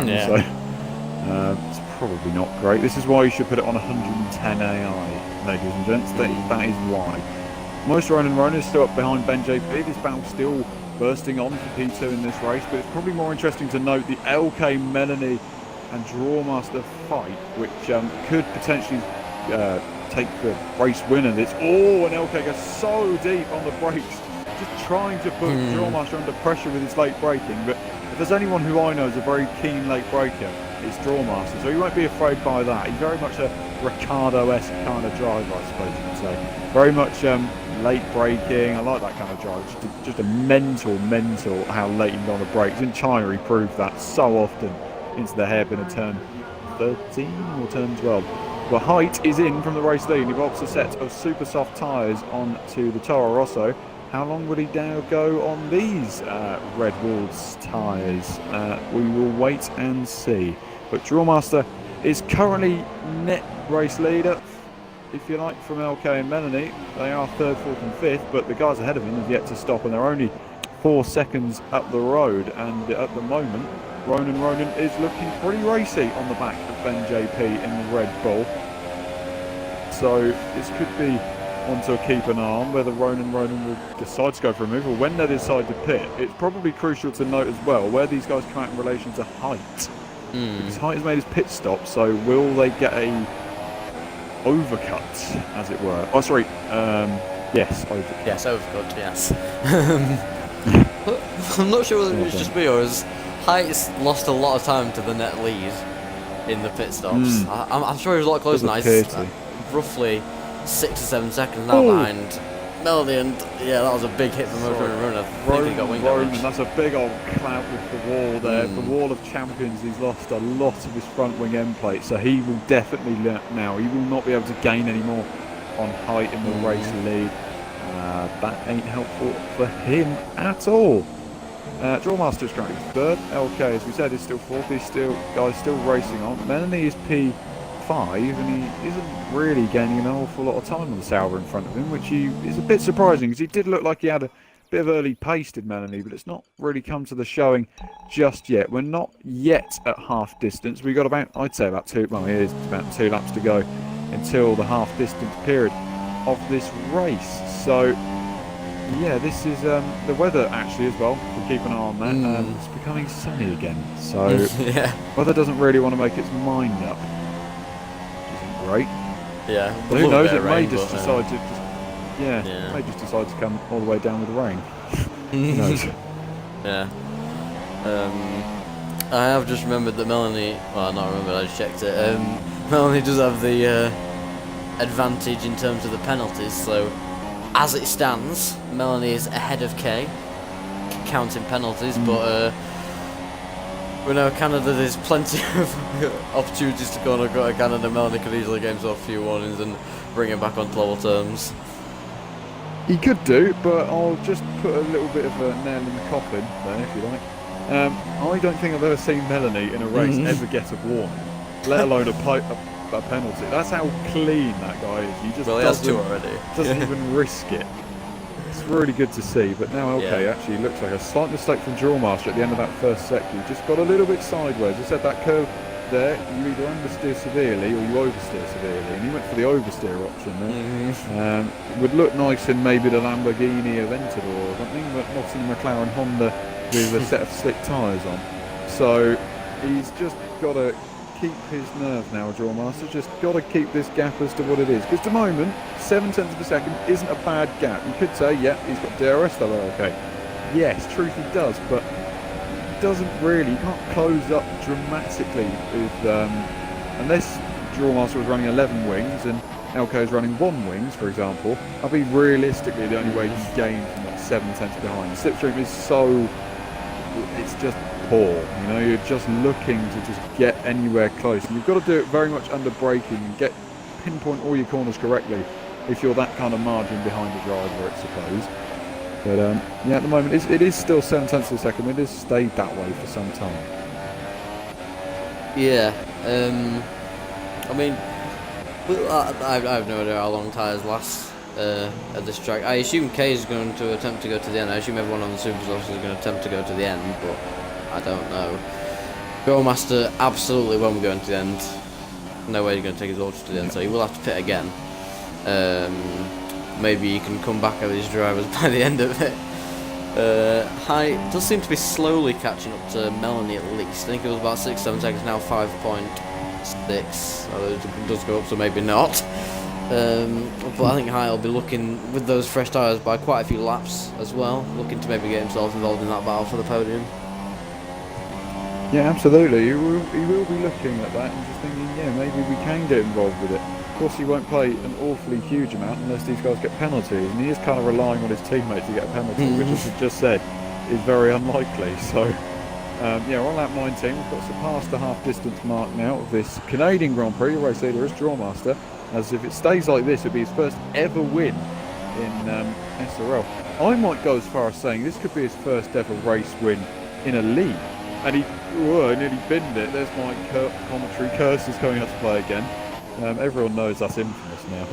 Yeah. So it's probably not great. This is why you should put it on 110 AI, ladies and gents. That is why. Most Ronan is still up behind Ben JP. This battle's still bursting on for P2 in this race, but it's probably more interesting to note the LK, Melanie and Drawmaster fight, which could potentially take the race winner. This and LK goes so deep on the brakes, just trying to put Drawmaster under pressure with his late braking. But if there's anyone who I know is a very keen late braker, it's Drawmaster, so he won't be afraid by that. He's very much a Ricardo-esque kind of driver, I suppose you could say. Very much late braking. I like that kind of drive. Just a mental how late he can go on the brakes. In China, he proved that so often into the hairpin of turn 13 or turn 12. Well, height is in from the race lead. He bolts a set of super soft tyres onto the Toro Rosso. How long would he now go on these Red Wolves tyres? We will wait and see. But Drawmaster is currently net race leader, if you like, from LK and Melanie. They are 3rd, 4th and 5th, but the guys ahead of him have yet to stop, and they're only 4 seconds up the road. And at the moment, Ronan is looking pretty racy on the back of Ben JP in the Red Bull. So this could be one to keep an eye on, whether Ronan will decide to go for a move or when they decide to pit. It's probably crucial to note as well where these guys come out in relation to height. Because height has made his pit stop, so will they get a overcut, as it were? Oh, sorry. Yes, overcut. Yes, overcut, yes. I'm not sure whether it was just me or as Height's lost a lot of time to the net lead in the pit stops. I'm sure he was a lot closer than that. Roughly 6 or 7 seconds now behind Melody, and yeah, that was a big hit from Ronan. I think he got wing damage. That's a big old clout with the wall there. The wall of champions. He's lost a lot of his front wing end plate, so he will definitely now. He will not be able to gain any more on height in the race lead. That ain't helpful for him at all. Drawmaster's currently 3rd. LK, as we said, is still 4th. He's still racing on. Melanie is P5, and he isn't really gaining an awful lot of time on the Sauber in front of him, which is a bit surprising, because he did look like he had a bit of early pace, did Melanie, but it's not really come to the showing just yet. We're not yet at half distance. We've got about, I'd say about 2 laps to go until the half distance period of this race. So yeah, this is the weather actually as well. We'll keep an eye on that. It's becoming sunny again, so yeah, weather doesn't really want to make its mind up, which isn't great. Yeah, who knows? It may just decide to it may just decide to come all the way down with the rain. Who knows? Yeah. I have just remembered that Melanie, well, not remembered, I just checked it. Melanie does have the advantage in terms of the penalties, so as it stands, Melanie is ahead of Kay, counting penalties, but we know Canada, there's plenty of opportunities to go to Canada. Melanie could easily get himself a few warnings and bring it back on level terms. He could do, but I'll just put a little bit of a nail in the coffin there, if you like. I don't think I've ever seen Melanie in a race ever get a warning, let alone a penalty. That's how clean that guy is. He just he has two already. Doesn't even risk it. It's really good to see. But now, actually looks like a slight mistake from Drawmaster at the end of that first sector. He just got a little bit sideways. I said that curve there, you either understeer severely or you oversteer severely, and he went for the oversteer option there. Would look nice in maybe the Lamborghini Aventador or something, but not in the McLaren Honda with a set of slick tyres on. So he's just got to keep his nerve now, Drawmaster. Just got to keep this gap as to what it is. Because at the moment, 7 tenths of a second isn't a bad gap. You could say, yeah, he's got DRS though, okay. Yes, truth he does, but he doesn't really. You can't close up dramatically with, unless Drawmaster was running 11 wings and LK is running 1 wings, for example. That'd be realistically the only way you can gain from that 7 tenths behind. The slipstream is so, it's just poor, you know, you're just looking to just get anywhere close, and you've got to do it very much under braking and pinpoint all your corners correctly if you're that kind of margin behind the driver, I suppose. But yeah, at the moment it is still 7 tenths of a second. It has stayed that way for some time. Yeah, I mean, I have no idea how long tyres last at this track. I assume Kay is going to attempt to go to the end. I assume everyone on the Super Source is going to attempt to go to the end, but I don't know. Growmaster absolutely won't go into the end. No way he's going to take his ultra to the end, so he will have to pit again. Maybe he can come back with his drivers by the end of it. High does seem to be slowly catching up to Melanie at least. I think it was about 6-7 seconds now, 5.6. So it does go up, so maybe not. But I think High will be looking, with those fresh tyres, by quite a few laps as well, looking to maybe get himself involved in that battle for the podium. Yeah, absolutely. He will be looking at that and just thinking, yeah, maybe we can get involved with it. Of course, he won't play an awfully huge amount unless these guys get penalties, and he is kind of relying on his teammates to get a penalty, which, as I just said, is very unlikely. So, yeah, we're on lap 19. We've got surpassed the half-distance mark now of this Canadian Grand Prix. Race leader is Drawmaster, as if it stays like this, it'll be his first ever win in SRL. I might go as far as saying this could be his first ever race win in a league. And he nearly binned it. There's my commentary curses coming out to play again. Everyone knows that's infamous now.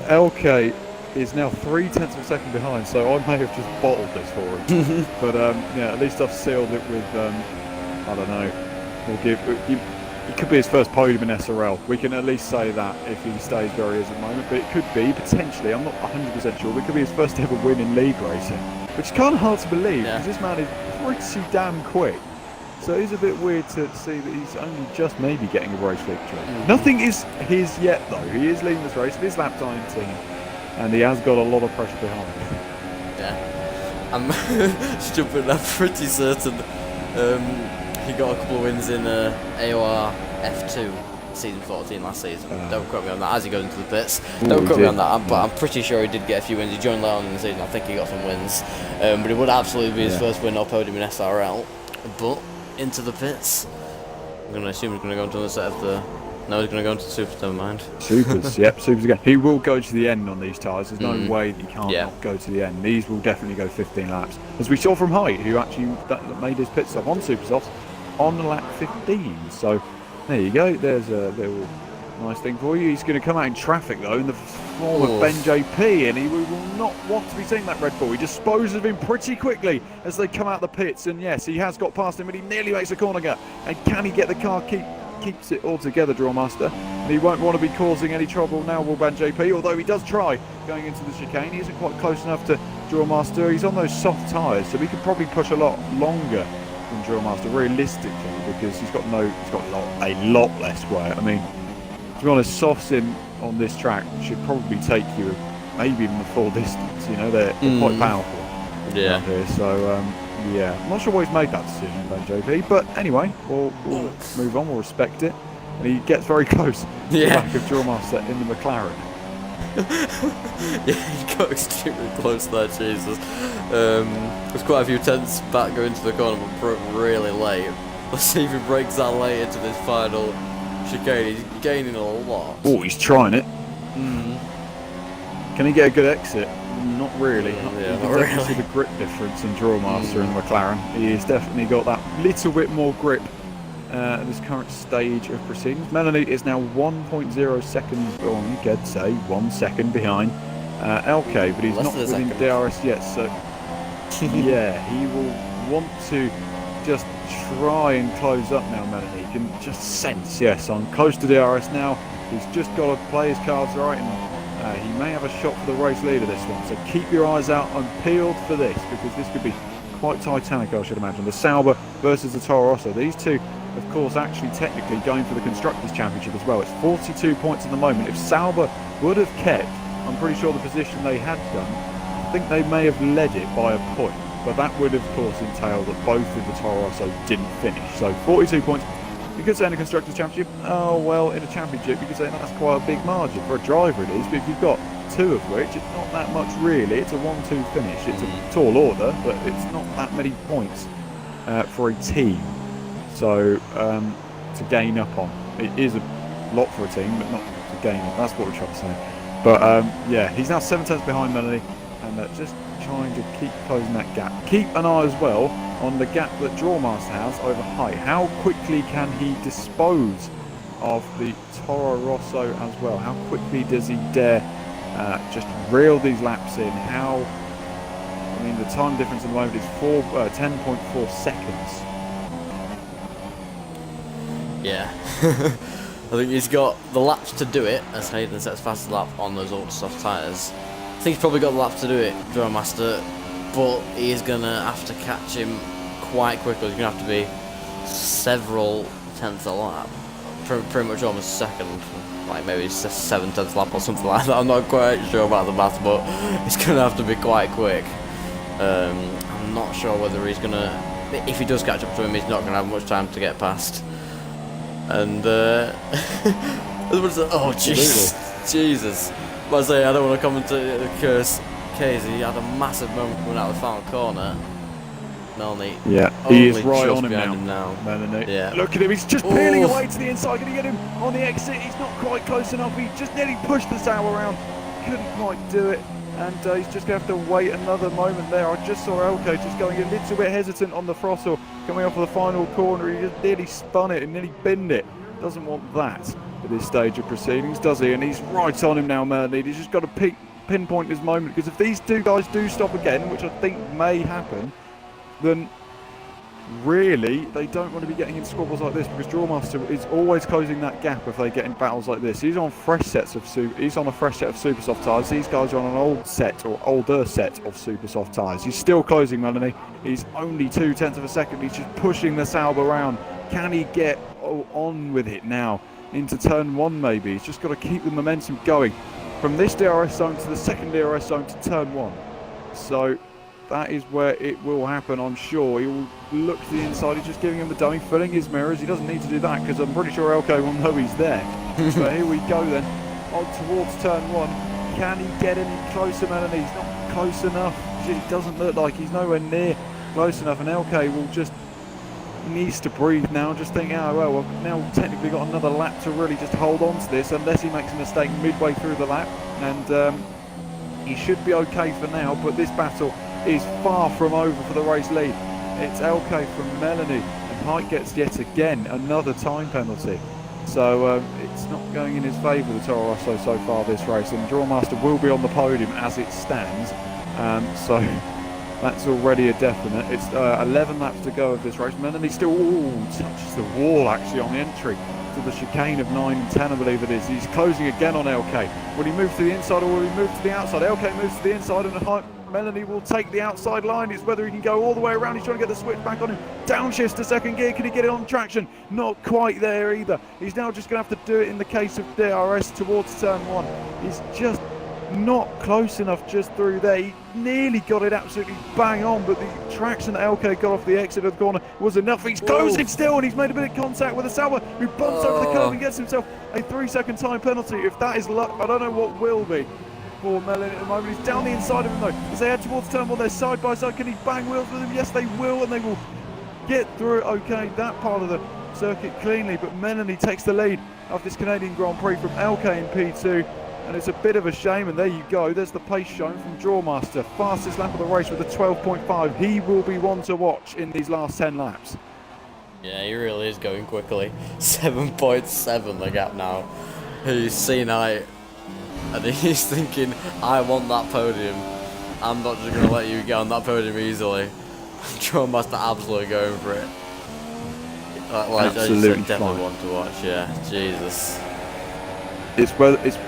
LK is now 3 tenths of a second behind, so I may have just bottled this for him. But yeah, at least I've sealed it with, I don't know, we'll give. It could be his first podium in SRL. We can at least say that if he stays where he is at the moment. But it could be, potentially, I'm not 100% sure, but it could be his first ever win in league racing. Which is kind of hard to believe, because this man is pretty damn quick. So it is a bit weird to see that he's only just maybe getting a race victory. Nothing is his yet, though. He is leading this race. It is lap 19, and he has got a lot of pressure behind him. Yeah, I'm stupid. I'm pretty certain he got a couple of wins in AOR F2 season 14 last season. Don't quote me on that as he goes into the pits. Don't quote me on that, but I'm pretty sure he did get a few wins. He joined later on in the season. I think he got some wins, but it would absolutely be his first win or podium in SRL. But into the pits, I'm going to assume he's going to go into the set of the... No, he's going to go into the Supers, never mind. Supers, yep, Supers again. He will go to the end on these tyres. There's no way that he can't not go to the end. These will definitely go 15 laps. As we saw from Height, who actually that made his pit stop on Supersofts on lap 15. So there you go. There's a little nice thing for you. He's going to come out in traffic, though, in the form of Ben JP, and he will not want to be seeing that Red Bull. He disposes of him pretty quickly as they come out the pits, and yes, he has got past him, but he nearly makes a corner gap. And can he get the car keeps it all together, Drawmaster? And he won't want to be causing any trouble now, will Ben JP, although he does try going into the chicane. He isn't quite close enough to Drawmaster. He's on those soft tyres, so he can probably push a lot longer than Drawmaster, realistically, because he's got a lot less weight. I mean, to be honest, softs in on this track should probably take you maybe even the full distance. You know, they're quite powerful. Yeah. Here. So Yeah, I'm not sure why he's made that decision, Ben JP, but anyway, we'll move on, we'll respect it. And he gets very close to the back of Drawmaster in the McLaren. Yeah, he got extremely close there, Jesus. There's quite a few tenths back going to the corner, but broke really late. Let's see if he breaks that late into this final chicane. He's gaining a lot. Oh, he's trying it. Can he get a good exit? Not really. Yeah, you can definitely see the grip difference in Drawmaster and the McLaren. He has definitely got that little bit more grip at this current stage of proceedings. Melanie is now 1.0 seconds, or you could say 1 second behind LK, but he's not within DRS yet, so yeah, he will want to just try and close up now. Melanie can just sense, yes, I'm close to DRS now. He's just got to play his cards right, and he may have a shot for the race leader this one, so keep your eyes out and peeled for this, because this could be quite titanic, I should imagine. The Sauber versus the Toro Rosso. These two, of course, actually technically going for the Constructors' Championship as well. It's 42 points at the moment. If Sauber would have kept, I'm pretty sure, the position they had done, I think they may have led it by a point, but that would, of course, entail that both of the Toro Rosso didn't finish. So 42 points. You could say in a Constructors' Championship, oh, well, in a championship, you could say that's quite a big margin. For a driver it is, but if you've got two of which, it's not that much really. It's a 1-2 finish. It's a tall order, but it's not that many points for a team. So, to gain up on. It is a lot for a team, but not to gain up. That's what we're trying to say. But, yeah, he's now 7 tenths behind Melanie, and just trying to keep closing that gap. Keep an eye as well on the gap that Drawmaster has over height. How quickly can he dispose of the Toro Rosso as well? How quickly does he dare just reel these laps in? I mean, the time difference at the moment is 10.4 seconds. Yeah. I think he's got the laps to do it, as Hayden sets fast lap on those ultra soft tyres. I think he's probably got the laps to do it, Drawmaster, but he is going to have to catch him quite quickly. He's going to have to be several tenths a lap, pretty much almost second, like maybe 7 tenths lap or something like that. I'm not quite sure about the math, but it's going to have to be quite quick. I'm not sure whether he's going to, if he does catch up to him, he's not going to have much time to get past. And oh Jesus! But I say I don't want to commentate the curse. Casey had a massive moment coming out of the final corner. Melanie, yeah, he is right on him now. Melanie, yeah. Look at him, he's just peeling away to the inside. Can he get him on the exit? He's not quite close enough. He just nearly pushed the Sauber around. Couldn't quite do it. And he's just going to have to wait another moment there. I just saw LK just going a little bit hesitant on the throttle coming off of the final corner. He just nearly spun it and nearly binned it. Doesn't want that at this stage of proceedings, does he? And he's right on him now, Melanie. He's just got to pinpoint his moment, because if these two guys do stop again, which I think may happen, then really they don't want to be getting in squabbles like this, because Drawmaster is always closing that gap if they get in battles like this. He's on a fresh set of super soft tyres. These guys are on an old set or older set of super soft tyres. He's still closing, Melanie. He's only 2 tenths of a second. He's just pushing the Sauber around. Can he get on with it now into turn 1? Maybe he's just got to keep the momentum going from this DRS zone to the second DRS zone to turn 1. So that is where it will happen, I'm sure. He will look to the inside. He's just giving him the dummy, filling his mirrors. He doesn't need to do that, because I'm pretty sure LK will know he's there. But here we go then, on towards turn 1. Can he get any closer, Melanie? He's not close enough. It doesn't look like he's nowhere near close enough, and LK will just needs to breathe now, just think, oh well, I've now technically got another lap to really just hold on to this, unless he makes a mistake midway through the lap, and he should be okay for now. But this battle is far from over for the race lead. It's LK from Melanie, and Height gets yet again another time penalty, so it's not going in his favour, the Toro Rosso, so far this race, and Drawmaster will be on the podium as it stands, so that's already a definite. It's 11 laps to go of this race. Melanie still touches the wall actually on the entry to the chicane of 9 and 10, I believe it is. He's closing again on LK. Will he move to the inside or will he move to the outside? LK moves to the inside, and Melanie will take the outside line. It's whether he can go all the way around. He's trying to get the switch back on him. Downshifts to second gear. Can he get it on traction? Not quite there either. He's now just going to have to do it in the case of DRS towards turn 1. He's just not close enough just through there. He nearly got it absolutely bang on, but the traction that LK got off the exit of the corner was enough. He's closing still, and he's made a bit of contact with a Sauber, who bumps over the curb and gets himself a 3-second time penalty. If that is luck, I don't know what will be for Melon at the moment. He's down the inside of him though. As they head towards turn one, they're side by side. Can he bang wheels with him? Yes, they will, and they will get through, okay, that part of the circuit cleanly, but Melanie takes the lead of this Canadian Grand Prix from LK in P2, and it's a bit of a shame. And there you go, there's the pace shown from Drawmaster, fastest lap of the race with a 12.5. He will be one to watch in these last 10 laps. Yeah, he really is going quickly. 7.7 the gap now. He's seen it, and he's thinking, I want that podium. I'm not just going to let you get on that podium easily. Drawmaster absolutely going for it. Absolutely definitely one to watch, yeah. Jesus. It's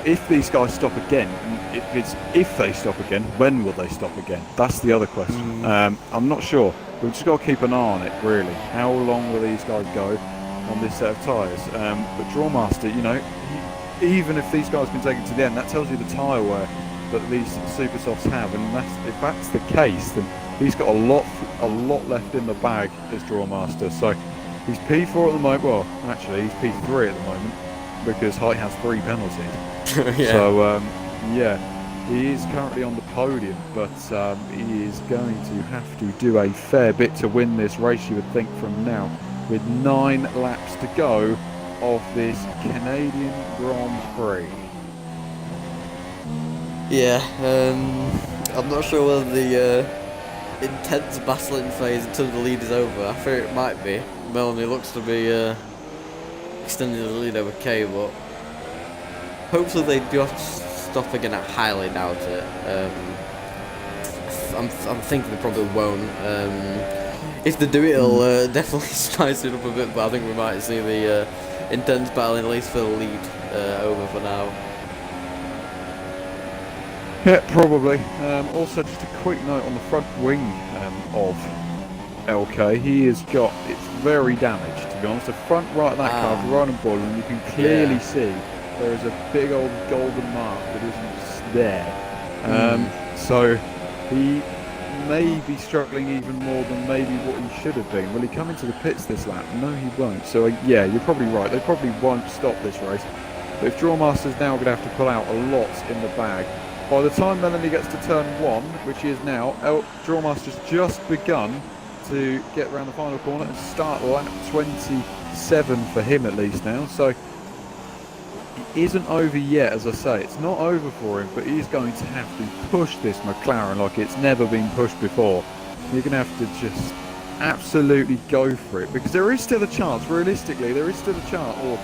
if these guys stop again. If they stop again, when will they stop again? That's the other question. I'm not sure. We've just got to keep an eye on it, really. How long will these guys go on this set of tyres? But Drawmaster, you know, even if these guys can take it to the end, that tells you the tyre wear that these super softs have, and if that's the case, then he's got a lot left in the bag as Drawmaster. So he's P4 at the moment. Well, actually, he's P3 at the moment because Height has 3 penalties. Yeah. So yeah, he is currently on the podium, but he is going to have to do a fair bit to win this race, you would think, from now, with 9 laps to go of this Canadian Grand Prix. Yeah, I'm not sure whether the intense battling phase until the lead is over. I fear it might be. Melanie looks to be extending the lead over Kay, but hopefully they do have to stop again. I highly doubt it. I'm thinking they probably won't. If they do, it'll definitely spice it up a bit, but I think we might see the intense battling, at least for the lead, over for now. Yeah, probably. Also, just a quick note on the front wing of LK. He has got, it's very damaged, to be honest. The front right of that car is right on board, and you can clearly see there is a big old golden mark that isn't there. So he may be struggling even more than maybe what he should have been. Will he come into the pits this lap? No, he won't. So yeah, you're probably right. They probably won't stop this race. But if Drawmaster's now going to have to pull out a lot in the bag, by the time Melanie gets to turn 1, which he is now, Drawmaster's just begun to get around the final corner and start lap 27 for him at least now. So it isn't over yet, as I say. It's not over for him, but he's going to have to push this McLaren like it's never been pushed before. You're going to have to just absolutely go for it, because there is still a chance, realistically, there is still a chance, or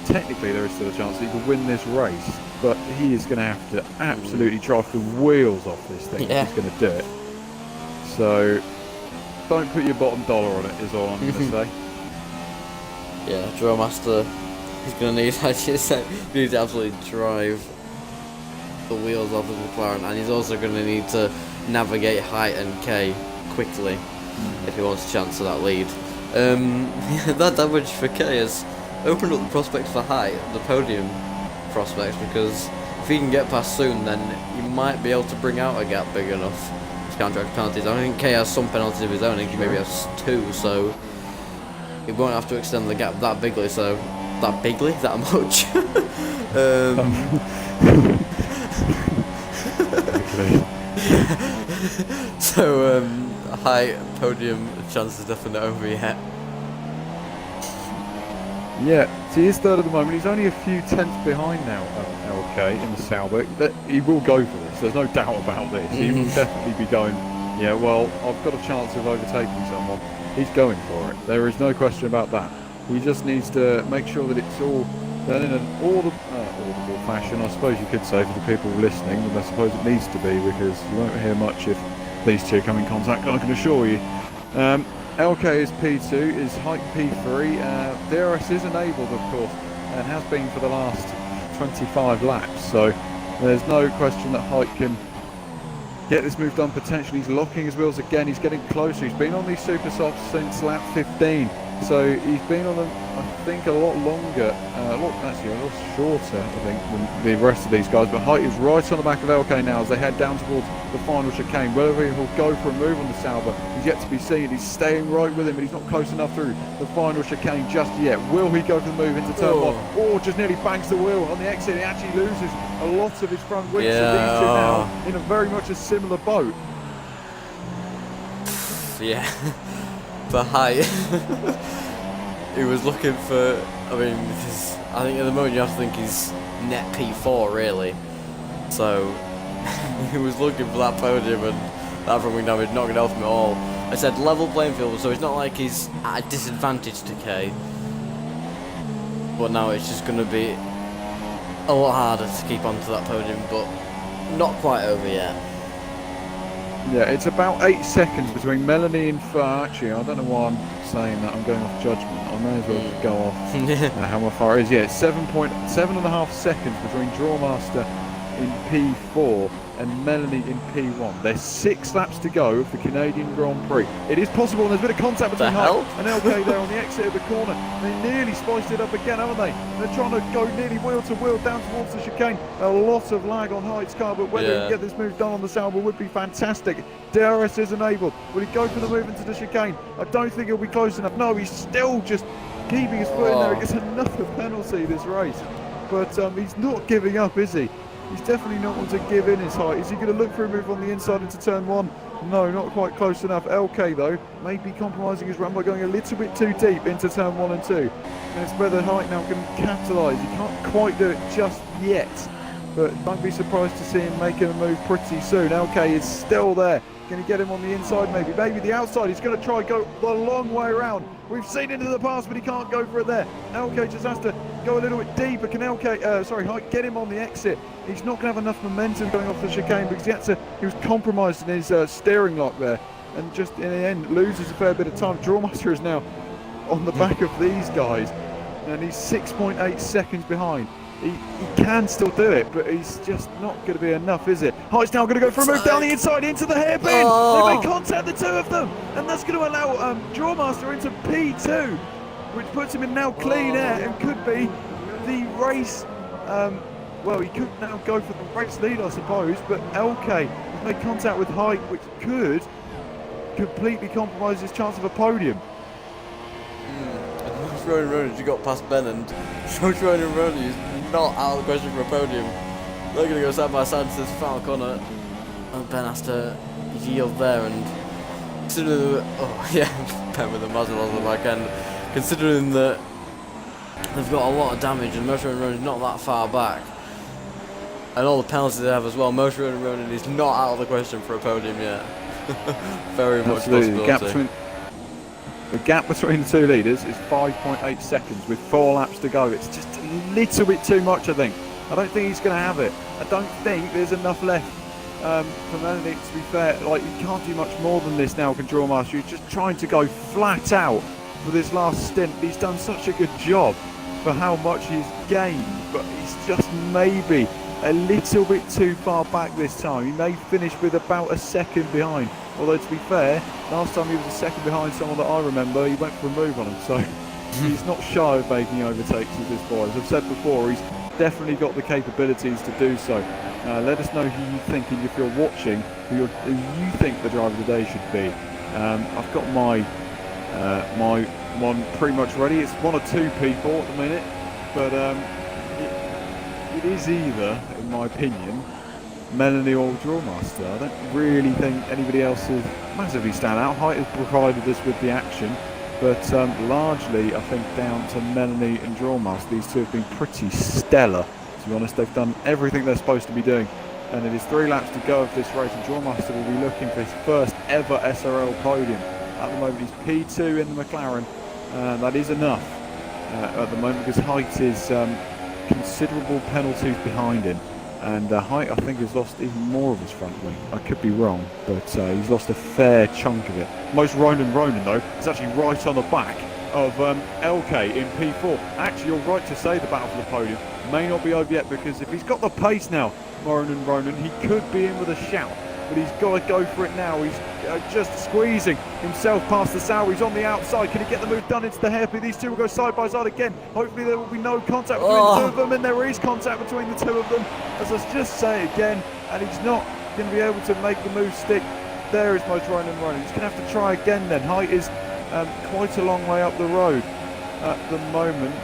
technically there is still a chance that he could win this race, but he is going to have to absolutely drive the wheels off this thing if he's going to do it. So don't put your bottom dollar on it, is all I'm going to say. Yeah, Drawmaster, he's going to need, as you said, he needs to absolutely drive the wheels off of the McLaren, and he's also going to need to navigate Height and K quickly if he wants a chance of that lead. That damage for K has opened up the prospect for Height, the podium prospects, because if he can get past soon, then he might be able to bring out a gap big enough to counteract penalties. I think K has some penalties of his own. I think he maybe has 2, so he won't have to extend the gap that bigly. So that much. So Height podium chance is definitely not over yet. Yeah, so he is third at the moment. He's only a few tenths behind now, LK, in the Sauber. He will go for this, there's no doubt about this. He will definitely be going, yeah, well, I've got a chance of overtaking someone. He's going for it. There is no question about that. He just needs to make sure that it's all done in an audible fashion, I suppose you could say, for the people listening, and I suppose it needs to be, because you won't hear much if these two come in contact, I can assure you. LK is P2, is Height P3. DRS is enabled, of course, and has been for the last 25 laps. So there's no question that Height can get this move done potentially. He's locking his wheels again. He's getting closer. He's been on these super softs since lap 15. So he's been on them, I think, a lot longer, actually a lot shorter, I think, than the rest of these guys. But Height is right on the back of LK now as they head down towards the final chicane. Whether he'll go for a move on the Sauber is yet to be seen. He's staying right with him, but he's not close enough through the final chicane just yet. Will he go for the move into turn one? Or just nearly bangs the wheel on the exit? He actually loses a lot of his front wing. So these two now in a very much a similar boat. Yeah, for Height. He was looking for, I mean, I think at the moment you have to think he's net P4 really. So he was looking for that podium, and that front wing damage not going to help him at all. I said level playing field, so it's not like he's at a disadvantage to K. But now it's just going to be a lot harder to keep onto that podium, but not quite over yet. Yeah, it's about 8 seconds between Melanie and actually, I don't know why I'm saying that. I'm going off judgment. I may as well just go off how far it is. Yeah, it's 7.5 seconds between Drawmaster in P4 and Melanie in P1. There's 6 laps to go of the Canadian Grand Prix. It is possible, and there's a bit of contact between Height and LK there on the exit of the corner. They nearly spiced it up again, haven't they? They're trying to go nearly wheel to wheel down towards the chicane. A lot of lag on Height's car, but whether he can get this move done on the Sauber would be fantastic. DRS is enabled. Will he go for the move into the chicane? I don't think he'll be close enough. No, he's still just keeping his foot in there. He gets another penalty this race. But he's not giving up, is he? He's definitely not want to give in his Height. Is he going to look for a move on the inside into turn one? No, not quite close enough. LK, though, may be compromising his run by going a little bit too deep into turn 1 and 2. And it's whether Height now can capitalise. He can't quite do it just yet. But don't be surprised to see him making a move pretty soon. LK is still there. Going to get him on the inside, maybe the outside. He's going to try go the long way around. We've seen it in the past, but he can't go for it there. LK just has to go a little bit deeper. Can Height get him on the exit? He's not going to have enough momentum going off the chicane because he was compromised in his steering lock there, and just in the end loses a fair bit of time. Drawmaster is now on the back of these guys, and he's 6.8 seconds behind. He can still do it, but he's just not going to be enough, is it? Height's now going to go for a move down the inside into the hairpin. They make contact, the two of them, and that's going to allow Drawmaster into P2, which puts him in now clean air and could be the race. Well, he could now go for the race lead, I suppose, but LK has made contact with Height, which could completely compromise his chance of a podium. Ronan, you got past Ben, and Ronan and Ronan is not out of the question for a podium. They're going to go side by side to this final corner, and Ben has to yield there. And considering Ben with the muzzle on the back end, considering that they've got a lot of damage and Motor and Ronan is not that far back, and all the penalties they have as well, Motor and Ronan is not out of the question for a podium yet. Very much possibility. The gap between the two leaders is 5.8 seconds with 4 laps to go. It's just a little bit too much, I think. I don't think he's going to have it. I don't think there's enough left for Melanie, to be fair. Like, he can't do much more than this now, can Drawmaster. He's just trying to go flat out for this last stint. He's done such a good job for how much he's gained, but he's just maybe a little bit too far back this time. He may finish with about a second behind. Although, to be fair, last time he was a second behind someone that I remember, he went for a move on him. So he's not shy of making overtakes with this boy. As I've said before, he's definitely got the capabilities to do so. Let us know who you think, and if you're watching, who you think the driver of the day should be. I've got my one pretty much ready. It's one or two people at the minute, but it is either, in my opinion, Melanie or Drawmaster. I don't really think anybody else is massively stand out. Height has provided us with the action, but largely I think down to Melanie and Drawmaster. These two have been pretty stellar, to be honest. They've done everything they're supposed to be doing, and it is 3 laps to go of this race, and Drawmaster will be looking for his first ever SRL podium. At the moment he's P2 in the McLaren, and that is enough at the moment because Height is considerable penalties behind him. And Height, I think, has lost even more of his front wing. I could be wrong, but he's lost a fair chunk of it. Most Ronan, though, is actually right on the back of LK in P4. Actually, you're right to say the battle for the podium may not be over yet, because if he's got the pace now, Ronan, he could be in with a shout. but he's got to go for it now. He's just squeezing himself past the Sauer. He's on the outside. Can he get the move done into the hairpin? These two will go side by side again. Hopefully there will be no contact between the two of them, and there is contact between the two of them. As I just say again, and he's not going to be able to make the move stick. There is most Ronan. He's going to have to try again then. Height is quite a long way up the road at the moment.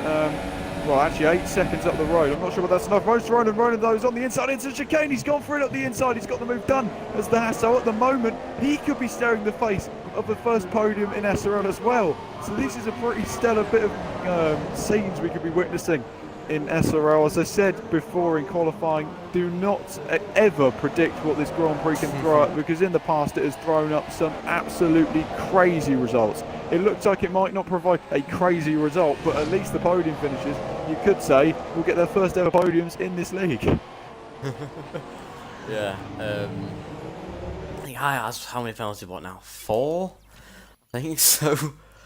Well, actually 8 seconds up the road. I'm not sure whether that's enough. Most Ronan though is on the inside into chicane. He's gone for it up the inside. He's got the move done as the Hasso. At the moment, he could be staring the face of the first podium in SRL as well. So this is a pretty stellar bit of scenes we could be witnessing in SRL. As I said before in qualifying, do not ever predict what this Grand Prix can throw up, because in the past it has thrown up some absolutely crazy results. It looks like it might not provide a crazy result, but at least the podium finishes, you could say, will get their first ever podiums in this league. Yeah, I think I asked how many penalties what now? 4? I think so.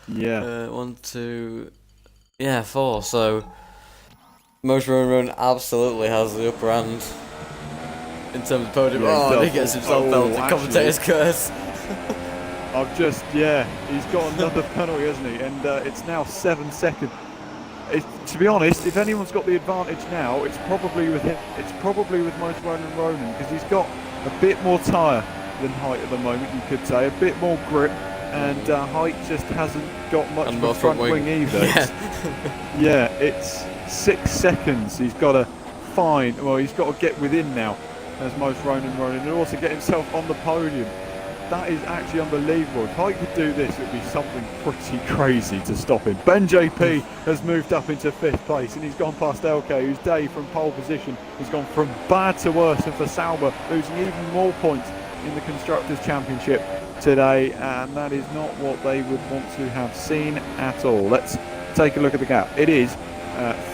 Yeah. 1, 2, yeah, 4. So most Ronan absolutely has the upper hand in terms of podium. Yeah, he gets himself penalty. Commentator's curse. He's got another penalty, hasn't he? And it's now 7 seconds. To be honest, if anyone's got the advantage now, it's probably with him. It's probably with most Ronan, because he's got a bit more tyre than Height at the moment, you could say. A bit more grip, and Height just hasn't got much of a front wing either. Yeah, it's 6 seconds. He's got to find, well, he's got to get within now as most Ronan, and also get himself on the podium. That is actually unbelievable. If I could do this, it would be something pretty crazy to stop him. Ben JP has moved up into 5th place, and he's gone past LK, who's Day from pole position. He's gone from bad to worse, and for Sauber, losing even more points in the Constructors' Championship today, and that is not what they would want to have seen at all. Let's take a look at the gap. It is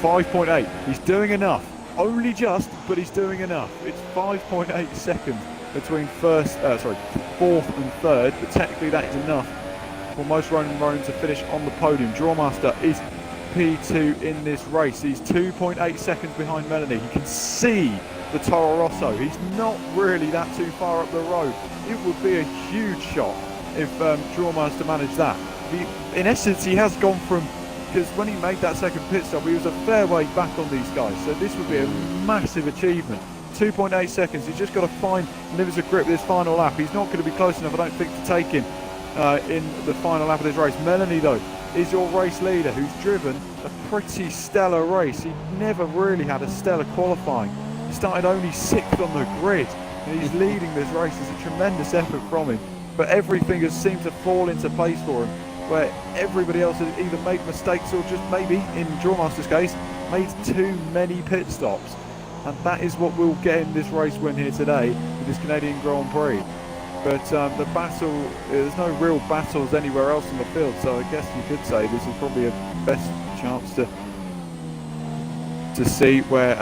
5.8. He's doing enough. Only just, but he's doing enough. It's 5.8 seconds between fourth and third, but technically that is enough for most Ronan to finish on the podium. Drawmaster is P2 in this race. He's 2.8 seconds behind Melanie. He can see the Toro Rosso. He's not really that too far up the road. It would be a huge shot if Drawmaster managed that. In essence, he has gone from, because when he made that second pit stop, he was a fair way back on these guys. So this would be a massive achievement. 2.8 seconds. He's just got to find limits of grip with his final lap. He's not going to be close enough, I don't think, to take him in the final lap of this race. Melanie, though, is your race leader, who's driven a pretty stellar race. He never really had a stellar qualifying. He started only 6th on the grid, and he's leading this race. It's a tremendous effort from him, but everything has seemed to fall into place for him, where everybody else has either made mistakes or just maybe, in Drawmaster's case, made too many pit stops. And that is what we'll get in this race win here today with this Canadian Grand Prix. But the battle, there's no real battles anywhere else in the field, so I guess you could say this is probably a best chance to see where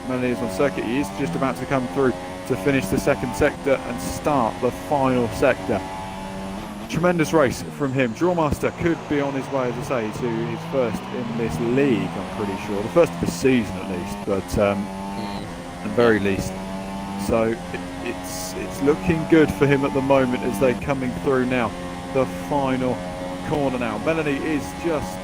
Melanie is on circuit. He is just about to come through to finish the second sector and start the final sector. Tremendous race from him. Drawmaster could be on his way, as I say, to his first in this league, I'm pretty sure. The first of the season at least, but at the very least. So it's looking good for him at the moment as they're coming through now. The final corner now. Melanie is just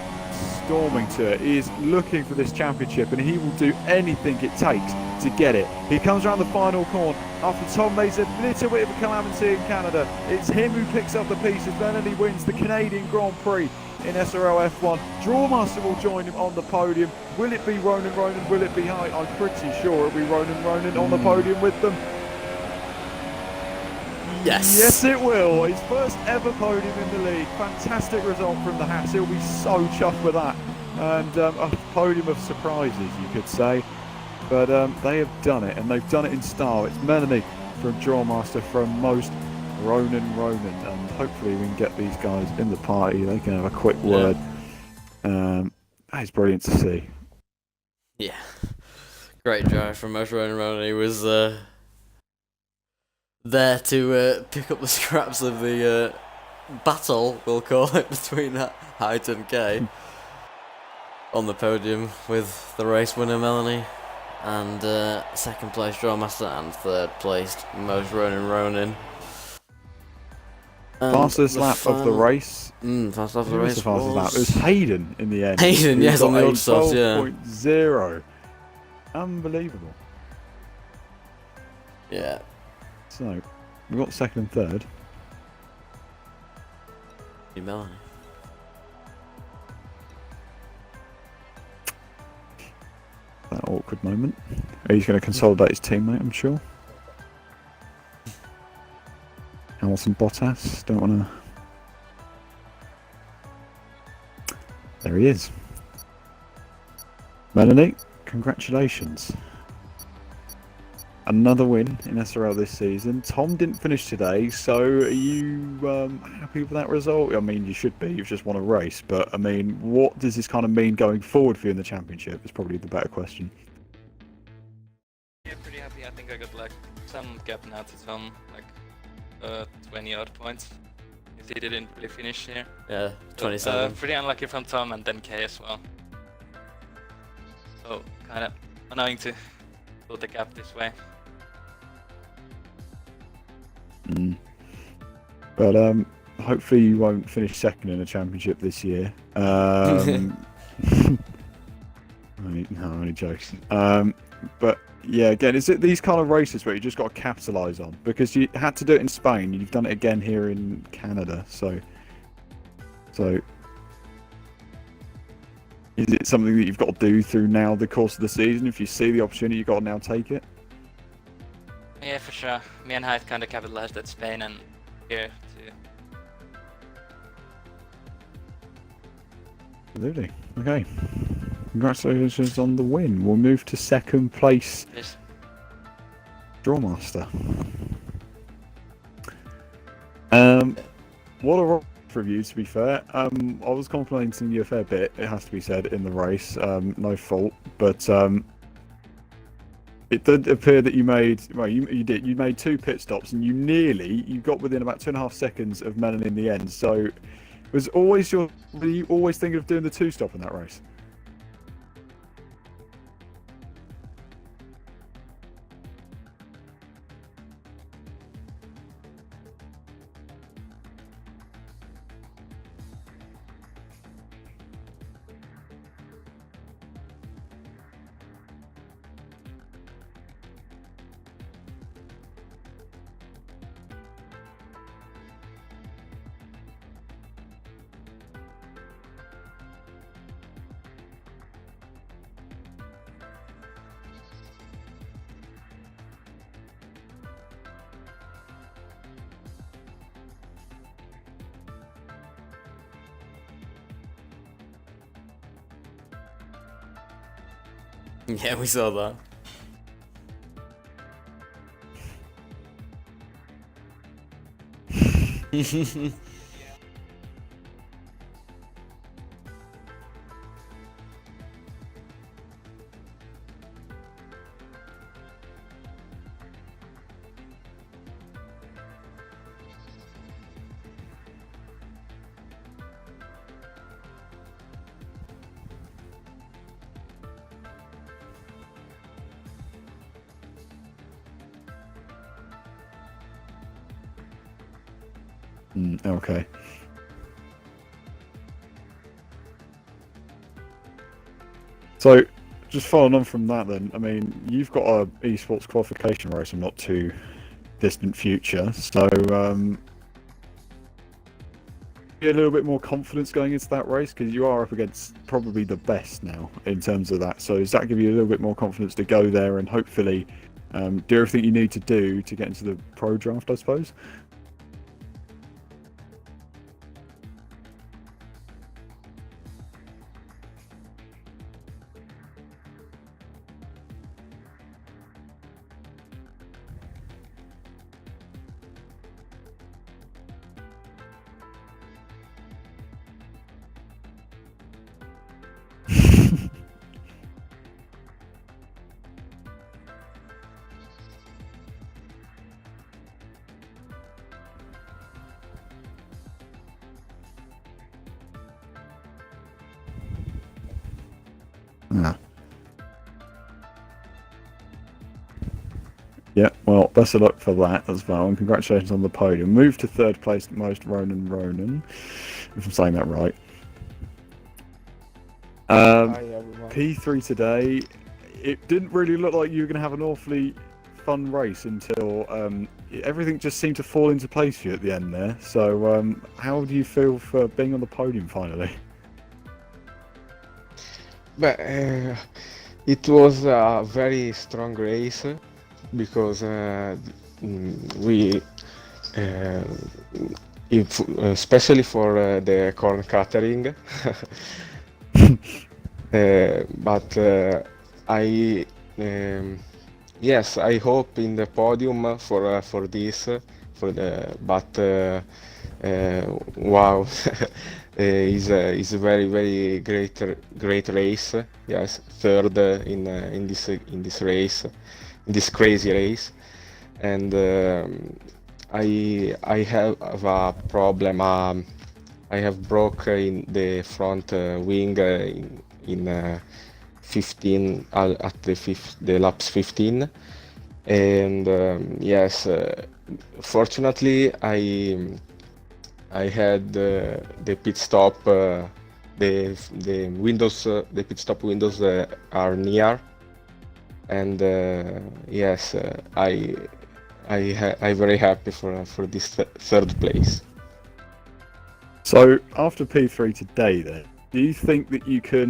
storming to it. He is looking for this championship, and he will do anything it takes to get it. He comes around the final corner after Tom made a little bit of a calamity in Canada. It's him who picks up the pieces. Melanie wins the Canadian Grand Prix in SRL F1. Drawmaster will join him on the podium. Will it be Ronan? Will it be Height? I'm pretty sure it'll be Ronan on the podium with them. Yes. Yes, it will. His first ever podium in the league. Fantastic result from the Haas. He'll be so chuffed with that. And a podium of surprises, you could say. But they have done it, and they've done it in style. It's Melanie from Drawmaster, from most Ronan. And hopefully we can get these guys in the party. They can have a quick word. That is brilliant to see. Yeah. Great drive from most Ronan. He was there to pick up the scraps of the battle, we'll call it, between Height and Kay on the podium with the race winner Melanie. and second place Drawmaster, and third placed Most Ronin. And Fastest lap of the race. Fastest lap of the Who was race the fastest lap? It was was Hayden in the end. Hayden, who yes, got on the a old stuff, yeah. 12.0. Unbelievable. Yeah. So, we got second and third. Melanie. That awkward moment. He's going to consolidate his teammate, I'm sure. Hamilton Bottas, don't want to... There he is. Melanie, congratulations. Another win in SRL this season. Tom didn't finish today, so are you happy with that result? I mean, you should be. You've just won a race, but I mean, what does this kind of mean going forward for you in the championship? Is probably the better question. Yeah, pretty happy. I think I got like some gap now to Tom, like 20 odd points. If he didn't really finish here. Yeah, 27. Pretty unlucky from Tom and then K as well. So kind of annoying to build the gap this way. But hopefully you won't finish second in the championship this year. No, only joking. But yeah, again, is it these kind of races where you just got to capitalise on? Because you had to do it in Spain, you've done it again here in Canada. So is it something that you've got to do through now the course of the season? If you see the opportunity, you've got to now take it. Yeah, for sure. Me and Hyde kind of capitalized at Spain and here too. Absolutely. Okay. Congratulations on the win. We'll move to second place. Yes. Drawmaster. What a review, to be fair. I was complimenting you a fair bit, it has to be said, in the race. No fault. But it did appear that you made, well, you did. You made 2 pit stops and you got within about 2.5 seconds of Melon in the end. So were you always thinking of doing the 2-stop in that race? Yeah, we saw that. Okay. So, just following on from that then, I mean, you've got a esports qualification race in not too distant future, so a little bit more confidence going into that race, because you are up against probably the best now in terms of that. So does that give you a little bit more confidence to go there and hopefully do everything you need to do to get into the pro draft, I suppose? Yeah, well, best of luck for that as well, and congratulations on the podium. Move to third place, most Ronan, if I'm saying that right. Hi everyone. P3 today, it didn't really look like you were going to have an awfully fun race until everything just seemed to fall into place for you at the end there. So, how do you feel for being on the podium finally? But it was a very strong race because we, uh, especially for the corn catering, but I yes, I hope in the podium for this for the but wow, is a very great race. Yes, third in this race, in this crazy race, and I have a problem. I have broke in the front wing in 15 at the laps 15, and yes, fortunately I had the pit stop. The windows, the pit stop windows are near, and yes, I'm very happy for this third place. So, after P3 today, then, do you think that you can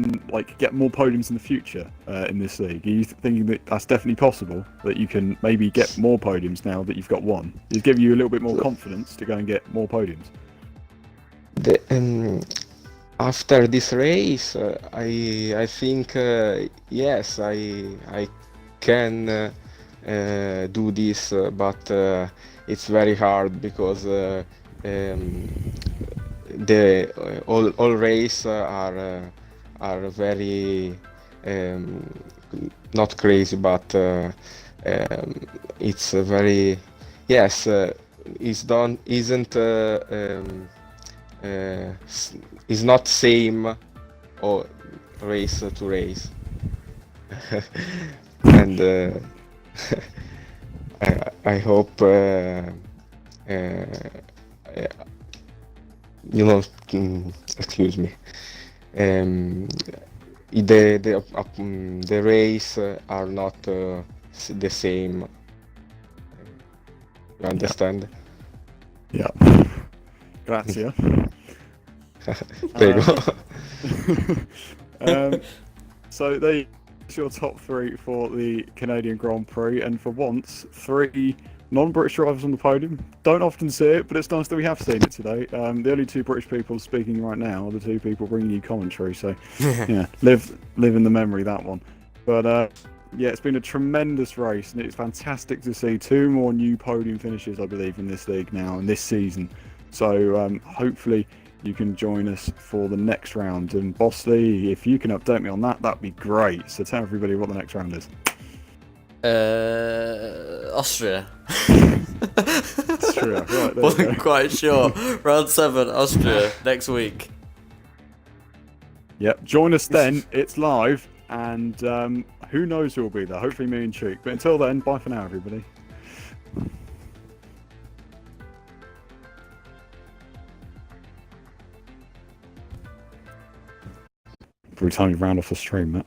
get more podiums in the future in this league? Are you thinking that that's definitely possible? That you can maybe get more podiums now that you've got one? Does it give you a little bit more confidence to go and get more podiums? After this race, I think yes, I can do this, but it's very hard because the all race are very not crazy, but it's very yes, it's done isn't is not same or race to race. And I hope you know, excuse me. The race are not the same. You understand? Yeah. Grazie. Prego. So that's your top three for the Canadian Grand Prix, and for once, three non-British drivers on the podium. Don't often see it, but it's nice that we have seen it today. The only two British people speaking right now are the two people bringing you commentary, so yeah, live in the memory, that one. But yeah, it's been a tremendous race, and it's fantastic to see two more new podium finishes, I believe, in this league now and this season. So hopefully you can join us for the next round. And Bosley, if you can update me on that, that'd be great. So tell everybody what the next round is. Austria. Austria, right, there Wasn't quite sure. Round 7, Austria, next week. Yep, join us then. It's live, and who knows who will be there. Hopefully me and Cheek. But until then, bye for now, everybody. Every time you round off the stream, Matt.